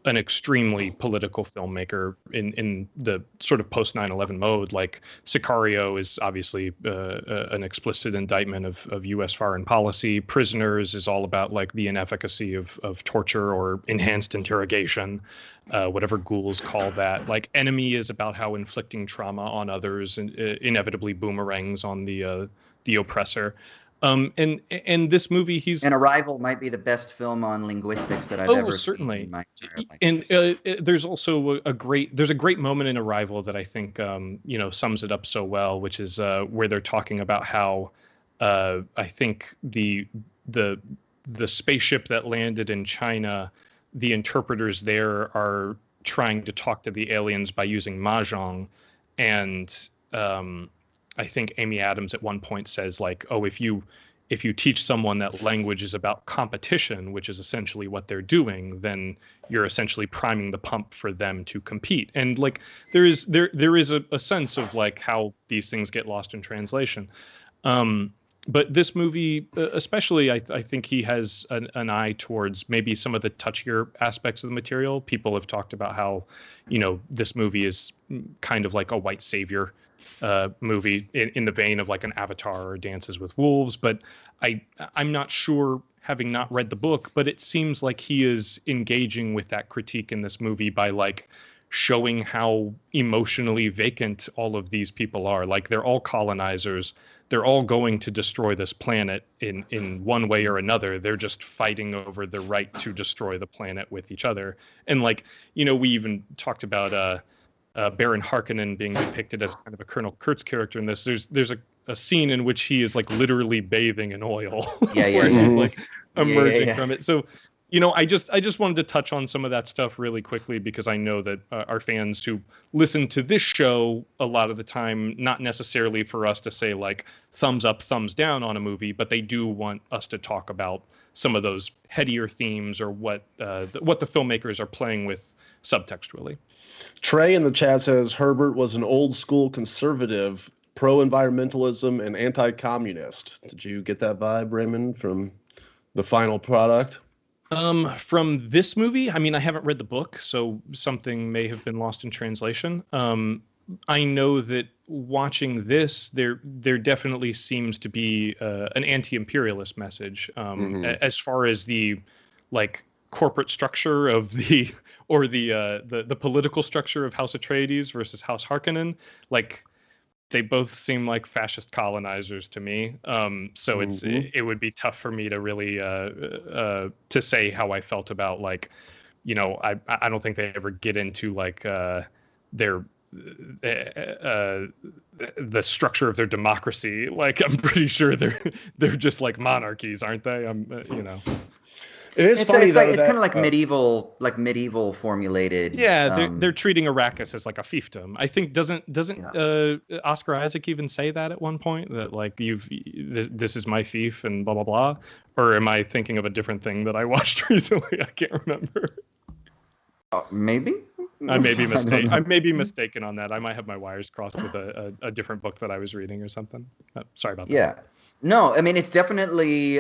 an extremely political filmmaker in the sort of post 9/11 mode. Like Sicario is obviously an explicit indictment of U.S. foreign policy. Prisoners is all about like the inefficacy of torture or enhanced interrogation, whatever ghouls call that. Like Enemy is about how inflicting trauma on others inevitably boomerangs on the oppressor. And this movie, and Arrival might be the best film on linguistics that I've ever certainly seen in my entire life. And there's also a great moment in Arrival that I think sums it up so well, which is where they're talking about how I think the spaceship that landed in China, the interpreters there are trying to talk to the aliens by using mahjong, and I think Amy Adams at one point says like, oh, if you teach someone that language is about competition, which is essentially what they're doing, then you're essentially priming the pump for them to compete. And like there is a sense of like how these things get lost in translation. But this movie, especially, I think he has an eye towards maybe some of the touchier aspects of the material. People have talked about how, this movie is kind of like a white savior movie in the vein of like an Avatar or Dances with Wolves. But I'm not sure, having not read the book, but it seems like he is engaging with that critique in this movie by like showing how emotionally vacant all of these people are. Like they're all colonizers. They're all going to destroy this planet in one way or another. They're just fighting over the right to destroy the planet with each other. And like, we even talked about Baron Harkonnen being depicted as kind of a Colonel Kurtz character in this. There's a scene in which he is like literally bathing in oil, where he's like emerging from it. So, I just wanted to touch on some of that stuff really quickly because I know that our fans who listen to this show a lot of the time, not necessarily for us to say like thumbs up, thumbs down on a movie, but they do want us to talk about some of those headier themes or what the filmmakers are playing with subtextually. Trey in the chat says Herbert was an old school conservative, pro-environmentalism and anti-communist. Did you get that vibe, Raymond, from the final product? From this movie, I mean, I haven't read the book, so something may have been lost in translation. I know that watching this, there definitely seems to be an anti-imperialist message as far as the like corporate structure of the or the political structure of House Atreides versus House Harkonnen. Like they both seem like fascist colonizers to me. So it would be tough for me to really to say how I felt about like, you know, I don't think they ever get into like their the structure of their democracy. Like I'm pretty sure they're just like monarchies, aren't they? You know. It is funny It's though like it's that kind of like medieval formulated. Yeah, they're treating Arrakis as like a fiefdom. I think doesn't Oscar Isaac even say that at one point that like this is my fief and blah blah blah, or am I thinking of a different thing that I watched recently? I can't remember. Maybe. I may be mistaken. I may be mistaken on that. I might have my wires crossed with a different book that I was reading or something. Sorry about that. Yeah. No, I mean it's definitely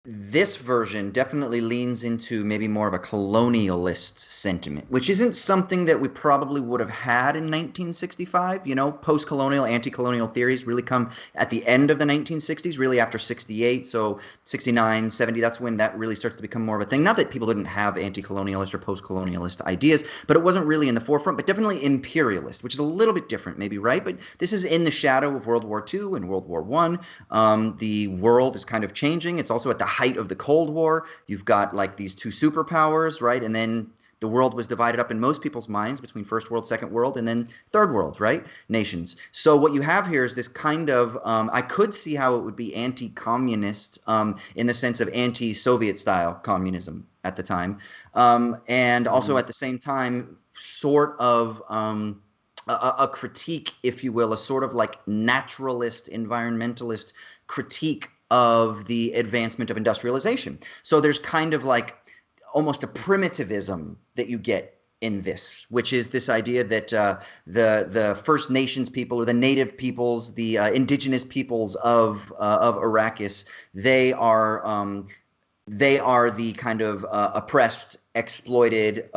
this version definitely leans into maybe more of a colonialist sentiment, which isn't something that we probably would have had in 1965. You know, post-colonial, anti-colonial theories really come at the end of the 1960s, really after 68. So 69, 70, that's when that really starts to become more of a thing. Not that people didn't have anti-colonialist or post-colonialist ideas, but it wasn't really in the forefront, but definitely imperialist, which is a little bit different maybe, right? But this is in the shadow of World War II and World War I. The world is kind of changing. It's also at the height of the Cold War. You've got like these two superpowers, right? And then the world was divided up in most people's minds between First World, Second World, and then Third World, right? Nations. So what you have here is this kind of, I could see how it would be anti-communist in the sense of anti-Soviet style communism at the time. And also at the same time, sort of a critique, if you will, a sort of like naturalist, environmentalist critique of the advancement of industrialization. So there's kind of like almost a primitivism that you get in this, which is this idea that the First Nations people or the native peoples, the indigenous peoples of Arrakis, they are the kind of oppressed, exploited,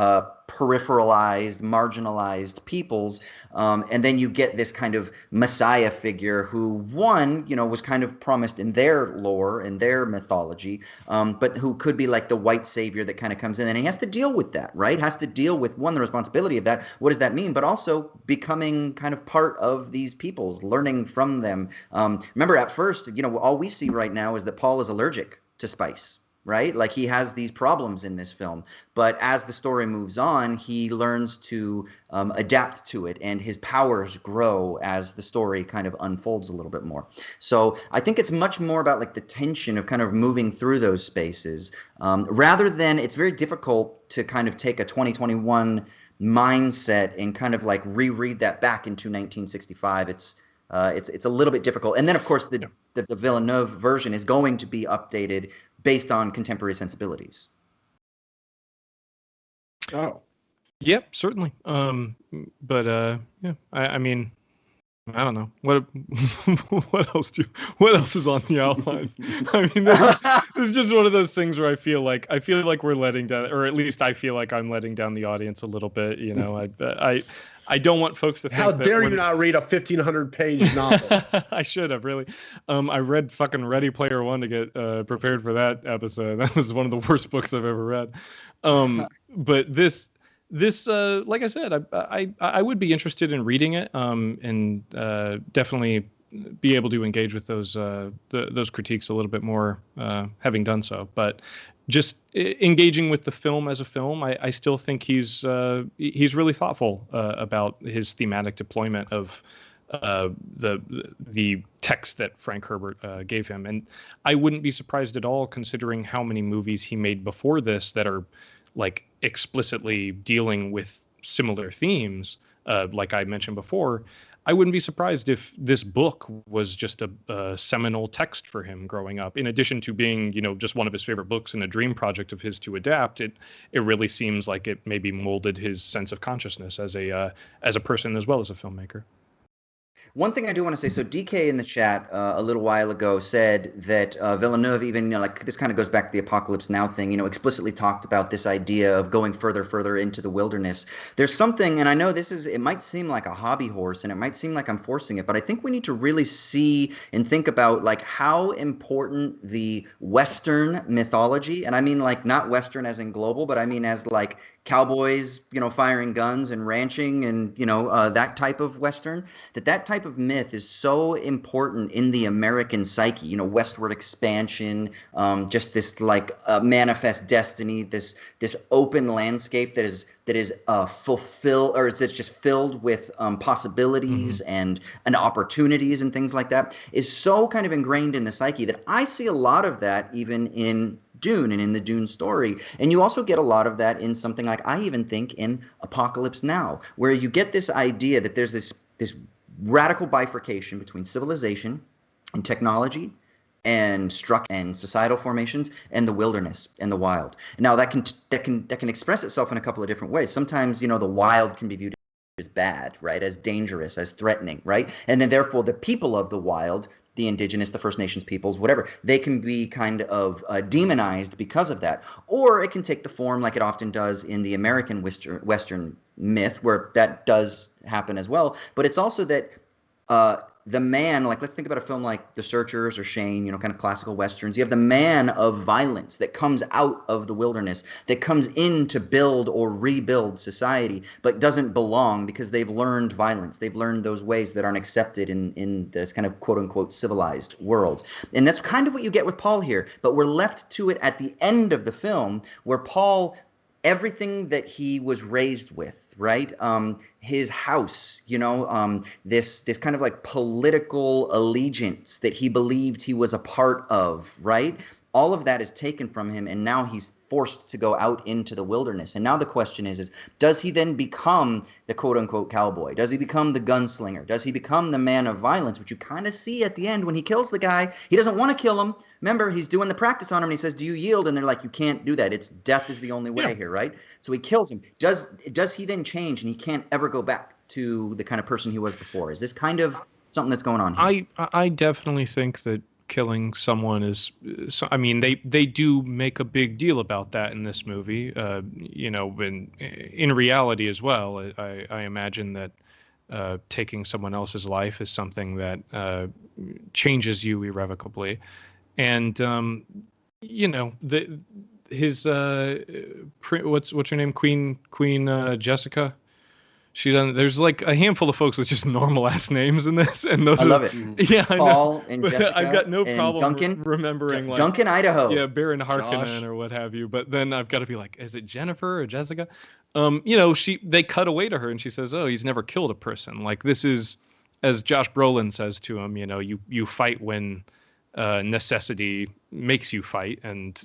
peripheralized, marginalized peoples. And then you get this kind of messiah figure who, one, you know, was kind of promised in their lore, in their mythology, but who could be like the white savior that kind of comes in. And he has to deal with that, right? Has to deal with, one, the responsibility of that. What does that mean? But also becoming kind of part of these peoples, learning from them. Remember, at first, you know, all we see right now is that Paul is allergic to spice. Right? Like he has these problems in this film, but as the story moves on, he learns to adapt to it, and his powers grow as the story kind of unfolds a little bit more. So I think it's much more about like the tension of kind of moving through those spaces, rather than, it's very difficult to kind of take a 2021 mindset and kind of like reread that back into 1965. It's a little bit difficult. And then of course the Villeneuve version is going to be updated based on contemporary sensibilities. Oh, yep, certainly. But yeah, I mean, I don't know what what else is on the outline. I mean, this is just one of those things where I feel like we're letting down, or at least I feel like I'm letting down the audience a little bit. You know, I don't want folks to think. How dare you not read a 1,500-page novel? I should have really. I read fucking Ready Player One to get prepared for that episode. That was one of the worst books I've ever read. But this like I said, I would be interested in reading it, and definitely be able to engage with those critiques a little bit more, having done so. But just engaging with the film as a film, I still think he's really thoughtful about his thematic deployment of the text that Frank Herbert gave him. And I wouldn't be surprised at all, considering how many movies he made before this that are like explicitly dealing with similar themes, like I mentioned before. I wouldn't be surprised if this book was just a seminal text for him growing up. In addition to being, you know, just one of his favorite books and a dream project of his to adapt, it really seems like it maybe molded his sense of consciousness as a person as well as a filmmaker. One thing I do want to say, so DK in the chat a little while ago said that Villeneuve even, like this kind of goes back to the Apocalypse Now thing, explicitly talked about this idea of going further into the wilderness. There's something, and I know it might seem like a hobby horse and it might seem like I'm forcing it, but I think we need to really see and think about like how important the Western mythology, and I mean like not Western as in global, but I mean as like cowboys, firing guns and ranching and, that type of Western, that type of myth is so important in the American psyche, westward expansion, just this like manifest destiny, this open landscape that is fulfilled, or that's just filled with possibilities and opportunities and things like that, is so kind of ingrained in the psyche that I see a lot of that even in Dune and in the Dune story. And you also get a lot of that in something like, I even think, in Apocalypse Now, where you get this idea that there's this radical bifurcation between civilization and technology and structure and societal formations and the wilderness and the wild. Now that can express itself in a couple of different ways. Sometimes, the wild can be viewed as bad, right? As dangerous, as threatening, right? And then therefore the people of the wild, the indigenous, the First Nations peoples, whatever, they can be kind of demonized because of that. Or it can take the form like it often does in the American Western myth, where that does happen as well. But it's also that the man, like let's think about a film like The Searchers or Shane, kind of classical westerns. You have the man of violence that comes out of the wilderness, that comes in to build or rebuild society, but doesn't belong because they've learned violence. They've learned those ways that aren't accepted in this kind of quote unquote civilized world. And that's kind of what you get with Paul here. But we're left to it at the end of the film, where Paul, everything that he was raised with, right? His house, this kind of like political allegiance that he believed he was a part of, right? All of that is taken from him, and now he's forced to go out into the wilderness. And now the question is does he then become the quote-unquote cowboy? Does he become the gunslinger? Does he become the man of violence, which you kind of see at the end when he kills the guy? He doesn't want to kill him. Remember, he's doing the practice on him, and he says, do you yield? And they're like, you can't do that. It's death is the only way here, right? So he kills him. Does he then change, and he can't ever go back to the kind of person he was before? Is this kind of something that's going on here? I definitely think that killing someone is, I mean, they do make a big deal about that in this movie, in reality as well. I imagine that taking someone else's life is something that changes you irrevocably. And his what's her name, Queen Jessica. She doesn't. There's like a handful of folks with just normal ass names in this, and those I love it. Yeah, I Paul know. and But Jessica. I've got no and problem Duncan, remembering like Duncan, Idaho. Yeah, Baron Harkonnen Josh. or what have you. But then I've got to be like, is it Jennifer or Jessica? They cut away to her and she says, "Oh, he's never killed a person." Like this is, as Josh Brolin says to him, you fight when necessity makes you fight, and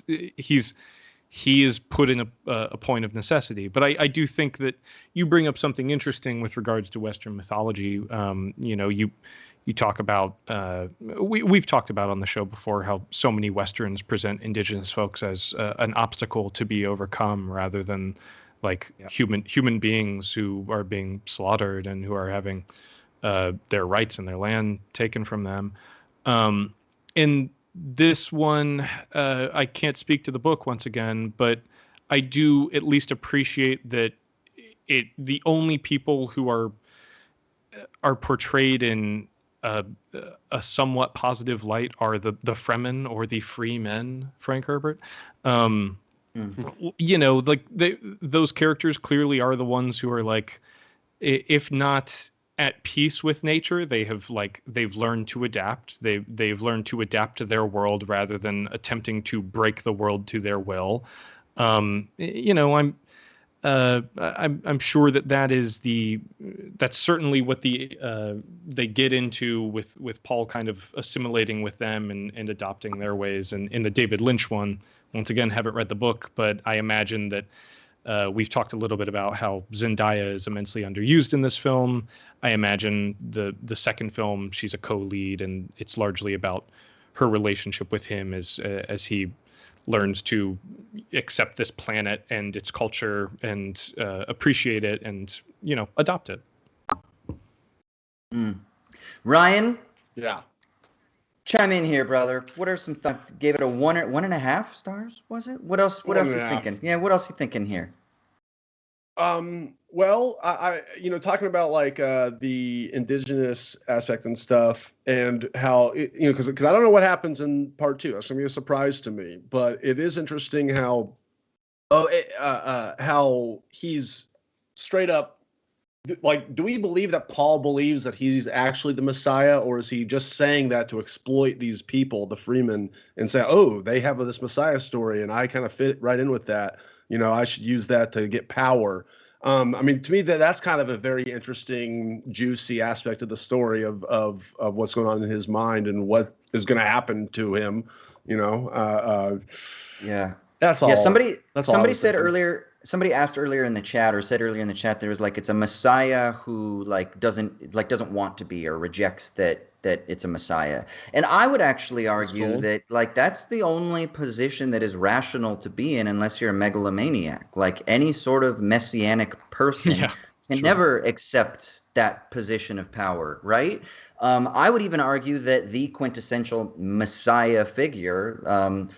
he is put in a point of necessity. But I do think that you bring up something interesting with regards to Western mythology. You talk about, we've talked about on the show before how so many Westerns present indigenous folks as an obstacle to be overcome rather than like human beings who are being slaughtered and who are having their rights and their land taken from them. In this one, I can't speak to the book once again, but I do at least appreciate that the only people who are portrayed in a somewhat positive light are the Fremen or the free men, Frank Herbert. Those characters clearly are the ones who are like, if not at peace with nature, they've learned to adapt. They've learned to adapt to their world rather than attempting to break the world to their will. I'm sure that's certainly what they get into with Paul kind of assimilating with them and adopting their ways. And in the David Lynch one, once again, haven't read the book, but I imagine that we've talked a little bit about how Zendaya is immensely underused in this film. I imagine the second film, she's a co-lead, and it's largely about her relationship with him as he learns to accept this planet and its culture and appreciate it and adopt it. Ryan, Yeah. chime in here, brother. What are some thoughts? Gave it a 1.5 stars, was it? What else? What One else and you a half. thinking? Yeah, what else you thinking here? Well, talking about like the indigenous aspect and stuff, and how because I don't know what happens in part 2. That's gonna be a surprise to me, but it is interesting how how he's straight up like, do we believe that Paul believes that he's actually the Messiah, or is he just saying that to exploit these people, the freemen, and say, oh, they have this Messiah story and I kind of fit right in with that, I should use that to get power. I mean, to me, that's kind of a very interesting, juicy aspect of the story of what's going on in his mind and what is going to happen to him. Yeah. That's all. Yeah, somebody That's all I was said thinking. earlier, somebody asked earlier in the chat or said earlier in the chat there was like it's a Messiah who doesn't want to be or rejects that it's a Messiah. And I would actually argue cool. that like that's the only position that is rational to be in unless you're a megalomaniac. Like any sort of messianic person Yeah, can sure. never accept that position of power, right? I would even argue that the quintessential Messiah figure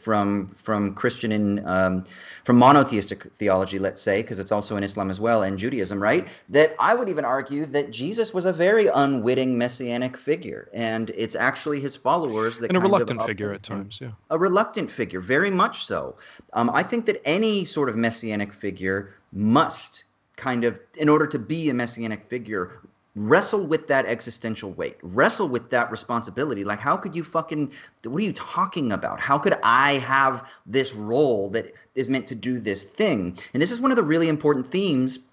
from Christian and from monotheistic theology, let's say, because it's also in Islam as well and Judaism, right? That I would even argue that Jesus was a very unwitting messianic figure, and it's actually his followers that And a kind of reluctant figure uphold at him. times, yeah. A reluctant figure, very much so. I think that any sort of messianic figure must kind of, in order to be a messianic figure, wrestle with that existential weight, wrestle with that responsibility. Like, how could you fucking, what are you talking about? How could I have this role that is meant to do this thing? And this is one of the really important themes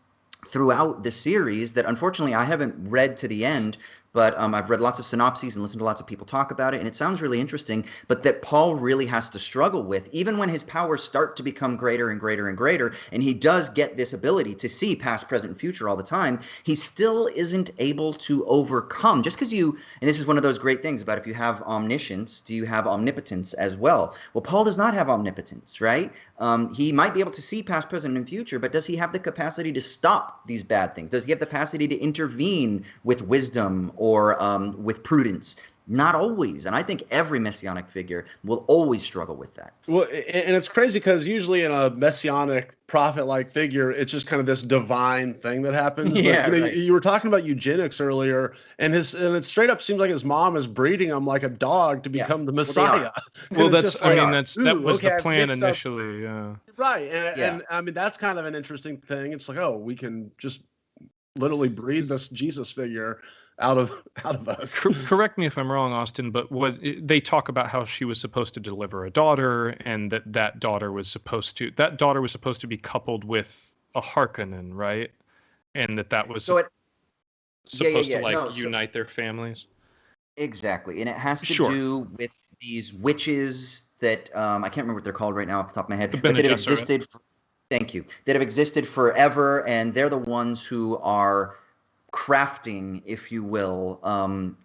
throughout the series that unfortunately I haven't read to the end, but I've read lots of synopses and listened to lots of people talk about it, and it sounds really interesting, but that Paul really has to struggle with, even when his powers start to become greater and greater and greater, and he does get this ability to see past, present, and future all the time, he still isn't able to overcome. Just because you, and this is one of those great things about if you have omniscience, do you have omnipotence as well? Well, Paul does not have omnipotence, right? He might be able to see past, present, and future, but does he have the capacity to stop these bad things? Does he have the capacity to intervene with wisdom or with prudence? Not always. And I think every messianic figure will always struggle with that. Well, and it's crazy because usually in a messianic prophet-like figure, it's just kind of this divine thing that happens. Yeah, But right. you were talking about eugenics earlier, and it straight up seems like his mom is breeding him like a dog to Yeah. become the Well, they Messiah. are. Well, And it's that's, just I like, mean, ooh, that was okay, the I plan get stuff initially, yeah. right. Yeah. And I mean that's kind of an interesting thing. It's like, oh, we can just literally breed this Jesus figure out of us. Correct me if I'm wrong, Austin, but they talk about how she was supposed to deliver a daughter, and that daughter was supposed to be coupled with a Harkonnen, right? And that was So it, yeah, yeah, supposed to yeah. like No, so unite their families. exactly. And it has to Sure, do with these witches that I can't remember what they're called right now off the top of my the head, but Bene that have Gesserit. existed. Thank you. That have existed forever, and they're the ones who are crafting, if you will,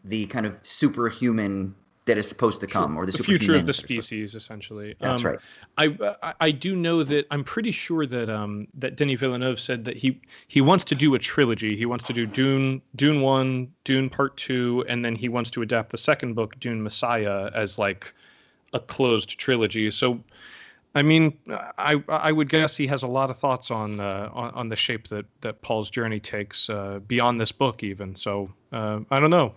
the kind of superhuman that is supposed to Sure, come, or the the future of superhumans. the species, essentially. That's right. I do know that I'm pretty sure that that Denis Villeneuve said that he wants to do a trilogy. He wants to do Dune 1, Dune Part 2, and then he wants to adapt the second book, Dune Messiah, as like a closed trilogy. So, I mean, I would guess he has a lot of thoughts on the shape that Paul's journey takes beyond this book, even. So I don't know.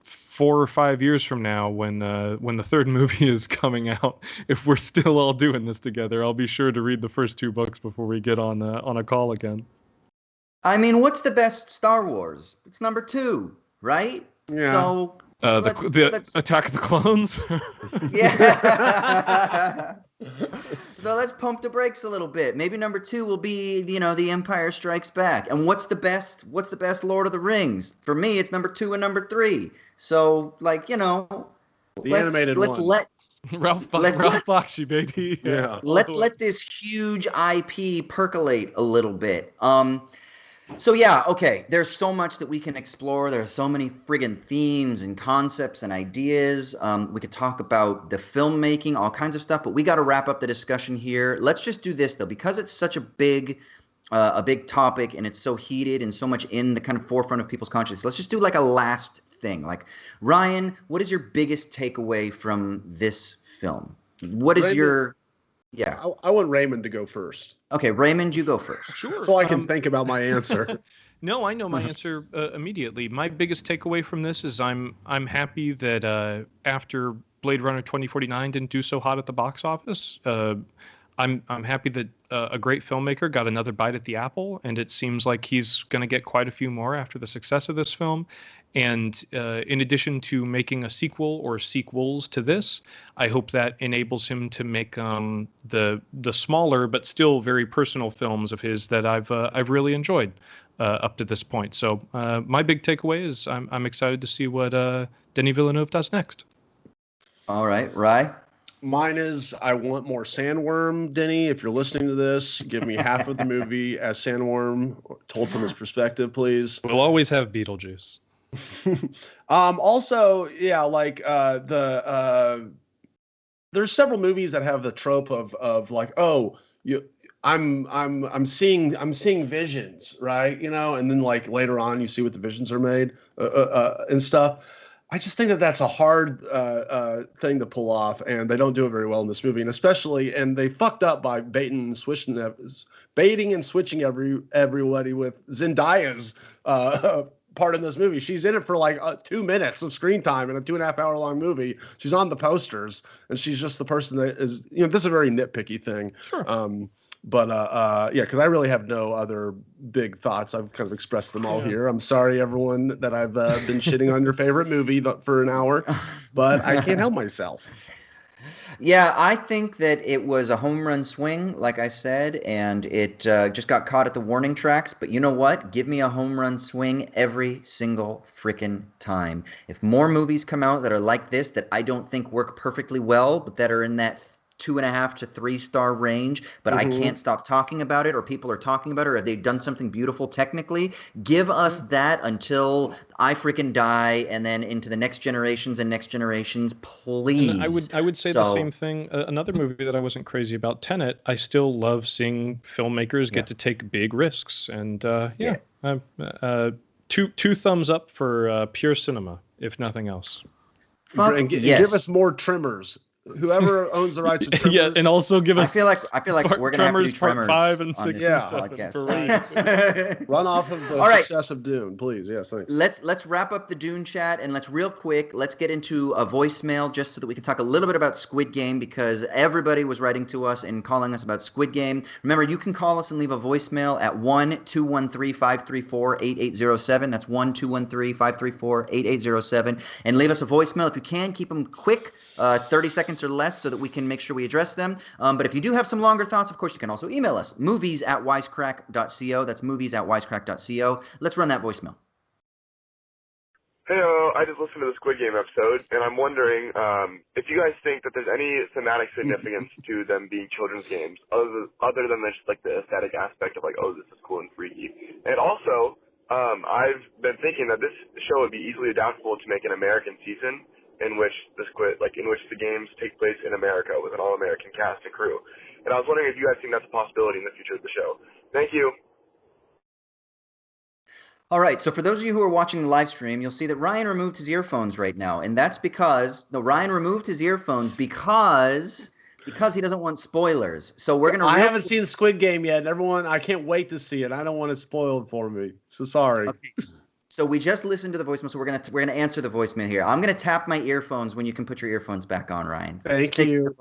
4 or 5 years from now, when the third movie is coming out, if we're still all doing this together, I'll be sure to read the first 2 books before we get on a call again. I mean, what's the best Star Wars? It's number 2, right? Yeah. So The let's Attack of the Clones. yeah. So let's pump the brakes a little bit. Maybe number 2 will be, The Empire Strikes Back. And what's the best Lord of the Rings? For me, it's number 2 and number 3. So, like, The let's animated let's one. let Ralph let's let Bakshi, baby. Yeah. let's let this huge IP percolate a little bit. So yeah, okay, there's so much that we can explore. There's so many friggin' themes and concepts and ideas. We could talk about the filmmaking, all kinds of stuff, but we got to wrap up the discussion here. Let's just do this though, because it's such a big topic and it's so heated and so much in the kind of forefront of people's consciousness. Let's just do like a last thing. Like, Ryan, what is your biggest takeaway from this film? What is your... Yeah. I want Raymond to go first. Okay, Raymond, you go first. Sure. So I can think about my answer. No, I know my answer immediately. My biggest takeaway from this is I'm happy that after Blade Runner 2049 didn't do so hot at the box office, I'm happy that a great filmmaker got another bite at the apple, and it seems like he's going to get quite a few more after the success of this film. And in addition to making a sequel or sequels to this, I hope that enables him to make the smaller but still very personal films of his that I've really enjoyed up to this point. So my big takeaway is I'm excited to see what Denis Villeneuve does next. All right, Rye. Mine is I want more Sandworm, Denny. If you're listening to this, give me half of the movie as Sandworm, told from his perspective, please. We'll always have Beetlejuice. Also, yeah, like there's several movies that have the trope of like, oh, I'm seeing visions, right? You know, and then like later on you see what the visions are made and stuff. I just think that that's a hard thing to pull off, and they don't do it very well in this movie, and they fucked up by baiting and switching everybody with Zendaya's part in this movie. She's in it for like 2 minutes of screen time in a 2.5 hour long movie. She's on the posters, and she's just the person that is, you know, this is a very nitpicky thing. Sure. Yeah, because I really have no other big thoughts. I've kind of expressed them all here. I'm sorry, everyone, that I've been shitting on your favorite movie for an hour, but I can't help myself. Yeah, I think that it was a home run swing, like I said, and it just got caught at the warning tracks. But you know what? Give me a home run swing every single freaking time. If more movies come out that are like this, that I don't think work perfectly well, but that are in that 2.5 to 3 star range, but I can't stop talking about it, or people are talking about it, or they've done something beautiful technically, give us that until I freaking die, and then into the next generations and next generations, please. And I would say the same thing. Another movie that I wasn't crazy about, Tenet. I still love seeing filmmakers get to take big risks, and two thumbs up for pure cinema, if nothing else. And give us more Tremors. Whoever owns the rights to Tremors. Yeah, and also give us. I feel like we're gonna have to do Tremors part 5 and 6 and 7. Run off of the success of Dune, please. Yes, thanks. Let's wrap up the Dune chat, and let's get into a voicemail just so that we can talk a little bit about Squid Game, because everybody was writing to us and calling us about Squid Game. Remember, you can call us and leave a voicemail at 1-213-534-8807. That's 1-213-534-8807, and leave us a voicemail. If you can, keep them quick. 30 seconds or less, so that we can make sure we address them. But if you do have some longer thoughts, of course, you can also email us, movies@wisecrack.co. That's movies@wisecrack.co. Let's run that voicemail. Hey, I just listened to the Squid Game episode, and I'm wondering if you guys think that there's any thematic significance to them being children's games, other than just like the aesthetic aspect of like, oh, this is cool and freaky. And also, I've been thinking that this show would be easily adaptable to make an American season, in which the games take place in America with an all-American cast and crew. And I was wondering if you guys think that's a possibility in the future of the show. Thank you. All right, so for those of you who are watching the live stream, you'll see that Ryan removed his earphones right now, and that's because Ryan removed his earphones because he doesn't want spoilers. So we're gonna. I haven't seen Squid Game yet, and everyone, I can't wait to see it. I don't want it spoiled for me. So sorry. Okay. So we just listened to the voicemail, so we're gonna answer the voicemail here. I'm gonna tap my earphones when you can put your earphones back on, Ryan. Thank you.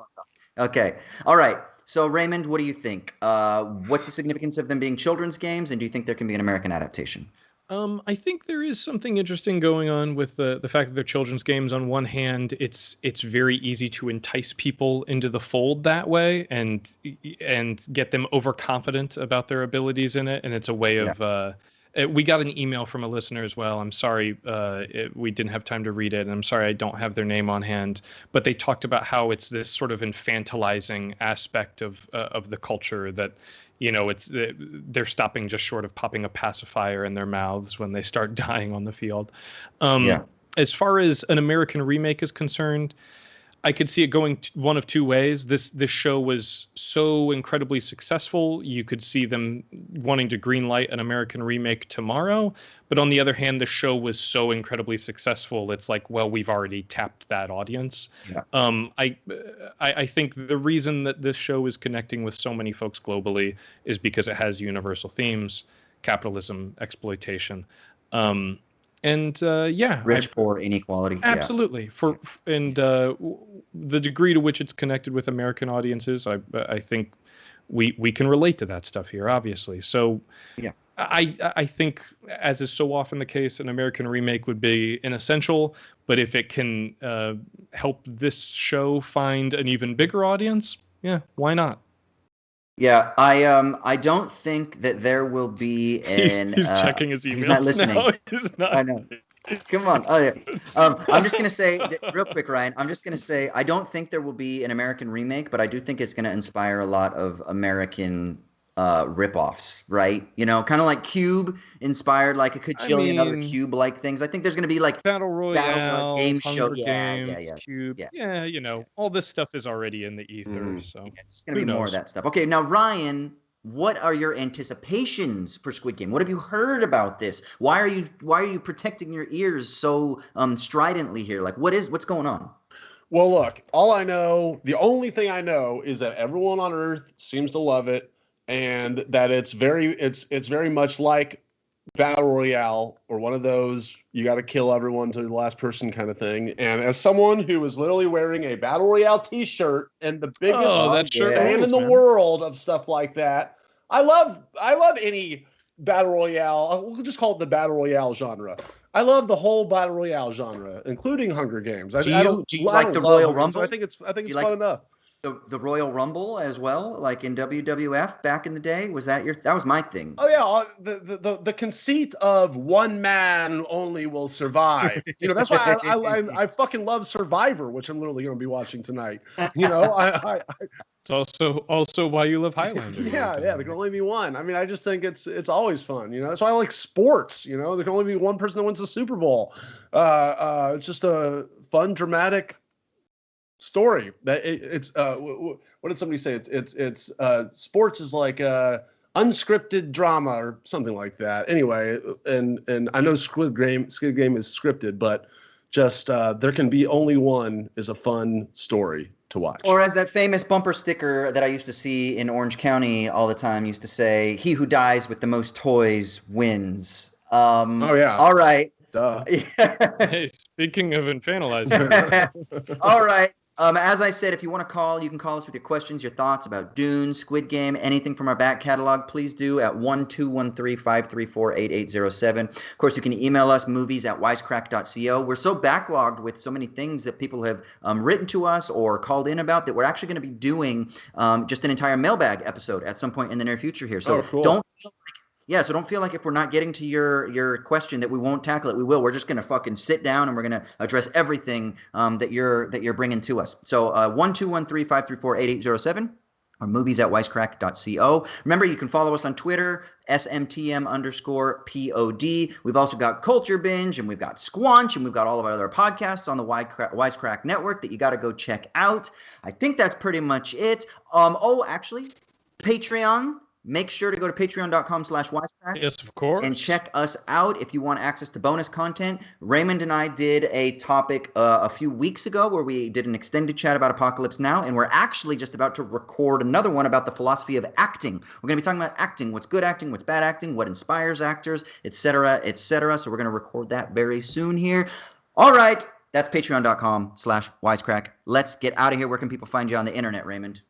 Okay. All right. So Raymond, what do you think? What's the significance of them being children's games, and do you think there can be an American adaptation? I think there is something interesting going on with the fact that they're children's games. On one hand, it's very easy to entice people into the fold that way and get them overconfident about their abilities in it, and it's a way of. We got an email from a listener as well. I'm sorry we didn't have time to read it, and I'm sorry I don't have their name on hand. But they talked about how it's this sort of infantilizing aspect of the culture that, you know, they're stopping just short of popping a pacifier in their mouths when they start dying on the field. As far as an American remake is concerned, I could see it going one of two ways. This show was so incredibly successful. You could see them wanting to greenlight an American remake tomorrow. But on the other hand, the show was so incredibly successful. It's like, well, we've already tapped that audience. Yeah. I think the reason that this show is connecting with so many folks globally is because it has universal themes: capitalism, exploitation. Rich, poor, inequality. Absolutely. The degree to which it's connected with American audiences, I think we can relate to that stuff here, obviously. So yeah, I think, as is so often the case, an American remake would be an essential. But if it can help this show find an even bigger audience, yeah, why not? Yeah, I don't think that there will be an. He's checking his emails. He's not listening. No, he's not. I know. Come on. Oh yeah. I'm just gonna say real quick, Ryan. I'm just gonna say I don't think there will be an American remake, but I do think it's gonna inspire a lot of American ripoffs, right? You know, kind of like Cube inspired like a cajillion other Cube-like things. I think there's going to be like Battle Royale, game Hunger show, Games, Cube. Yeah, you know, all this stuff is already in the ether. So it's going to be more of that stuff. Okay, now Ryan, what are your anticipations for Squid Game? What have you heard about this? Why are you protecting your ears so stridently here? Like, what's going on? Well, look, the only thing I know is that everyone on Earth seems to love it. And that it's very much like Battle Royale, or one of those you got to kill everyone to the last person kind of thing. And as someone who is literally wearing a Battle Royale T-shirt and the biggest fan in the world of stuff like that, I love any Battle Royale. We'll just call it the Battle Royale genre. I love the whole Battle Royale genre, including Hunger Games. Do you like the Royal Rumble? I think it's fun enough. The Royal Rumble as well, like in WWF back in the day, that was my thing. Oh yeah, the conceit of one man only will survive. You know, that's why I fucking love Survivor, which I'm literally going to be watching tonight. You know, It's also why you love Highlander. Yeah, there can only be one. I mean, I just think it's always fun. You know, that's why I like sports. You know, there can only be one person that wins the Super Bowl. It's just a fun, dramatic story that it's what did somebody say? It's sports is like unscripted drama or something like that. Anyway, and I know Squid Game is scripted, but just there can be only one is a fun story to watch. Or as that famous bumper sticker that I used to see in Orange County all the time used to say, "He who dies with the most toys wins." Oh yeah. All right. Duh. Hey, speaking of infantilizing. All right. As I said, if you want to call, you can call us with your questions, your thoughts about Dune, Squid Game, anything from our back catalog. Please do at 1-213-534-8807. Of course, you can email us, movies@wisecrack.co. We're so backlogged with so many things that people have written to us or called in about that we're actually going to be doing just an entire mailbag episode at some point in the near future here. So cool. don't feel like if we're not getting to your question that we won't tackle it. We will. We're just going to fucking sit down and we're going to address everything that you're bringing to us. So 1-213-534-8807 or movies@wisecrack.co. Remember, you can follow us on Twitter, SMTM_POD. We've also got Culture Binge, and we've got Squanch, and we've got all of our other podcasts on the Wisecrack Network that you got to go check out. I think that's pretty much it. Actually, Patreon. Make sure to go to patreon.com/wisecrack. Yes, of course. And check us out if you want access to bonus content. Raymond and I did a topic a few weeks ago where we did an extended chat about Apocalypse Now, and we're actually just about to record another one about the philosophy of acting. We're going to be talking about acting, what's good acting, what's bad acting, what inspires actors, etc., etc. So we're going to record that very soon here. All right, that's patreon.com/wisecrack. Let's get out of here. Where can people find you on the internet, Raymond?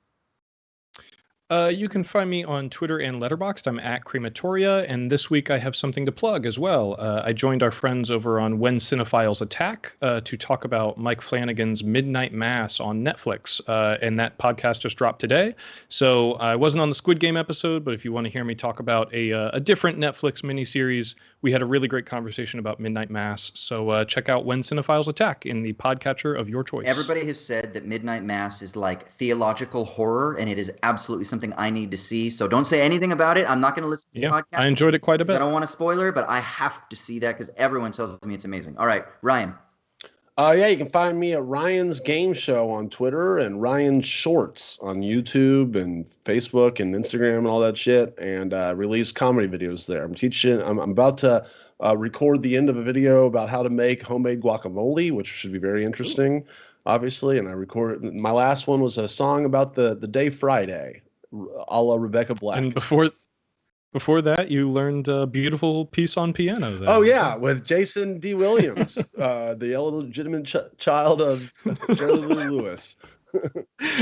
You can find me on Twitter and Letterboxd. I'm at Crematoria, and this week I have something to plug as well. I joined our friends over on When Cinephiles Attack to talk about Mike Flanagan's Midnight Mass on Netflix, and that podcast just dropped today. So I wasn't on the Squid Game episode, but if you want to hear me talk about a different Netflix miniseries, we had a really great conversation about Midnight Mass. So check out When Cinephiles Attack in the podcatcher of your choice. Everybody has said that Midnight Mass is like theological horror, and it is absolutely something I need to see. So don't say anything about it. I'm not going to listen to the podcast. I enjoyed it quite a bit. I don't want a spoiler, but I have to see that because everyone tells me it's amazing. All right, Ryan. Yeah, you can find me at Ryan's Game Show on Twitter and Ryan's Shorts on YouTube and Facebook and Instagram and all that shit, and release comedy videos there. I'm about to record the end of a video about how to make homemade guacamole, which should be very interesting, obviously. And I recorded my last one was a song about the day Friday, a la Rebecca Black. And before that, you learned a beautiful piece on piano. Then. Oh yeah, with Jason D. Williams, the illegitimate child of Jerry Lee Lewis.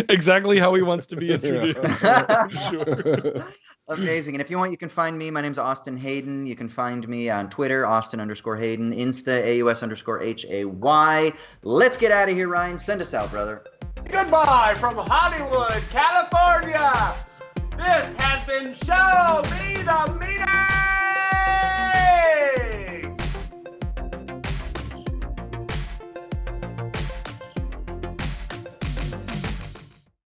Exactly how he wants to be introduced. Sure. Amazing. And if you want, you can find me. My name's Austin Hayden. You can find me on Twitter, Austin_Hayden, Insta, AUS_HAY. Let's get out of here, Ryan. Send us out, brother. Goodbye from Hollywood, California. This has been Show Me the Meter.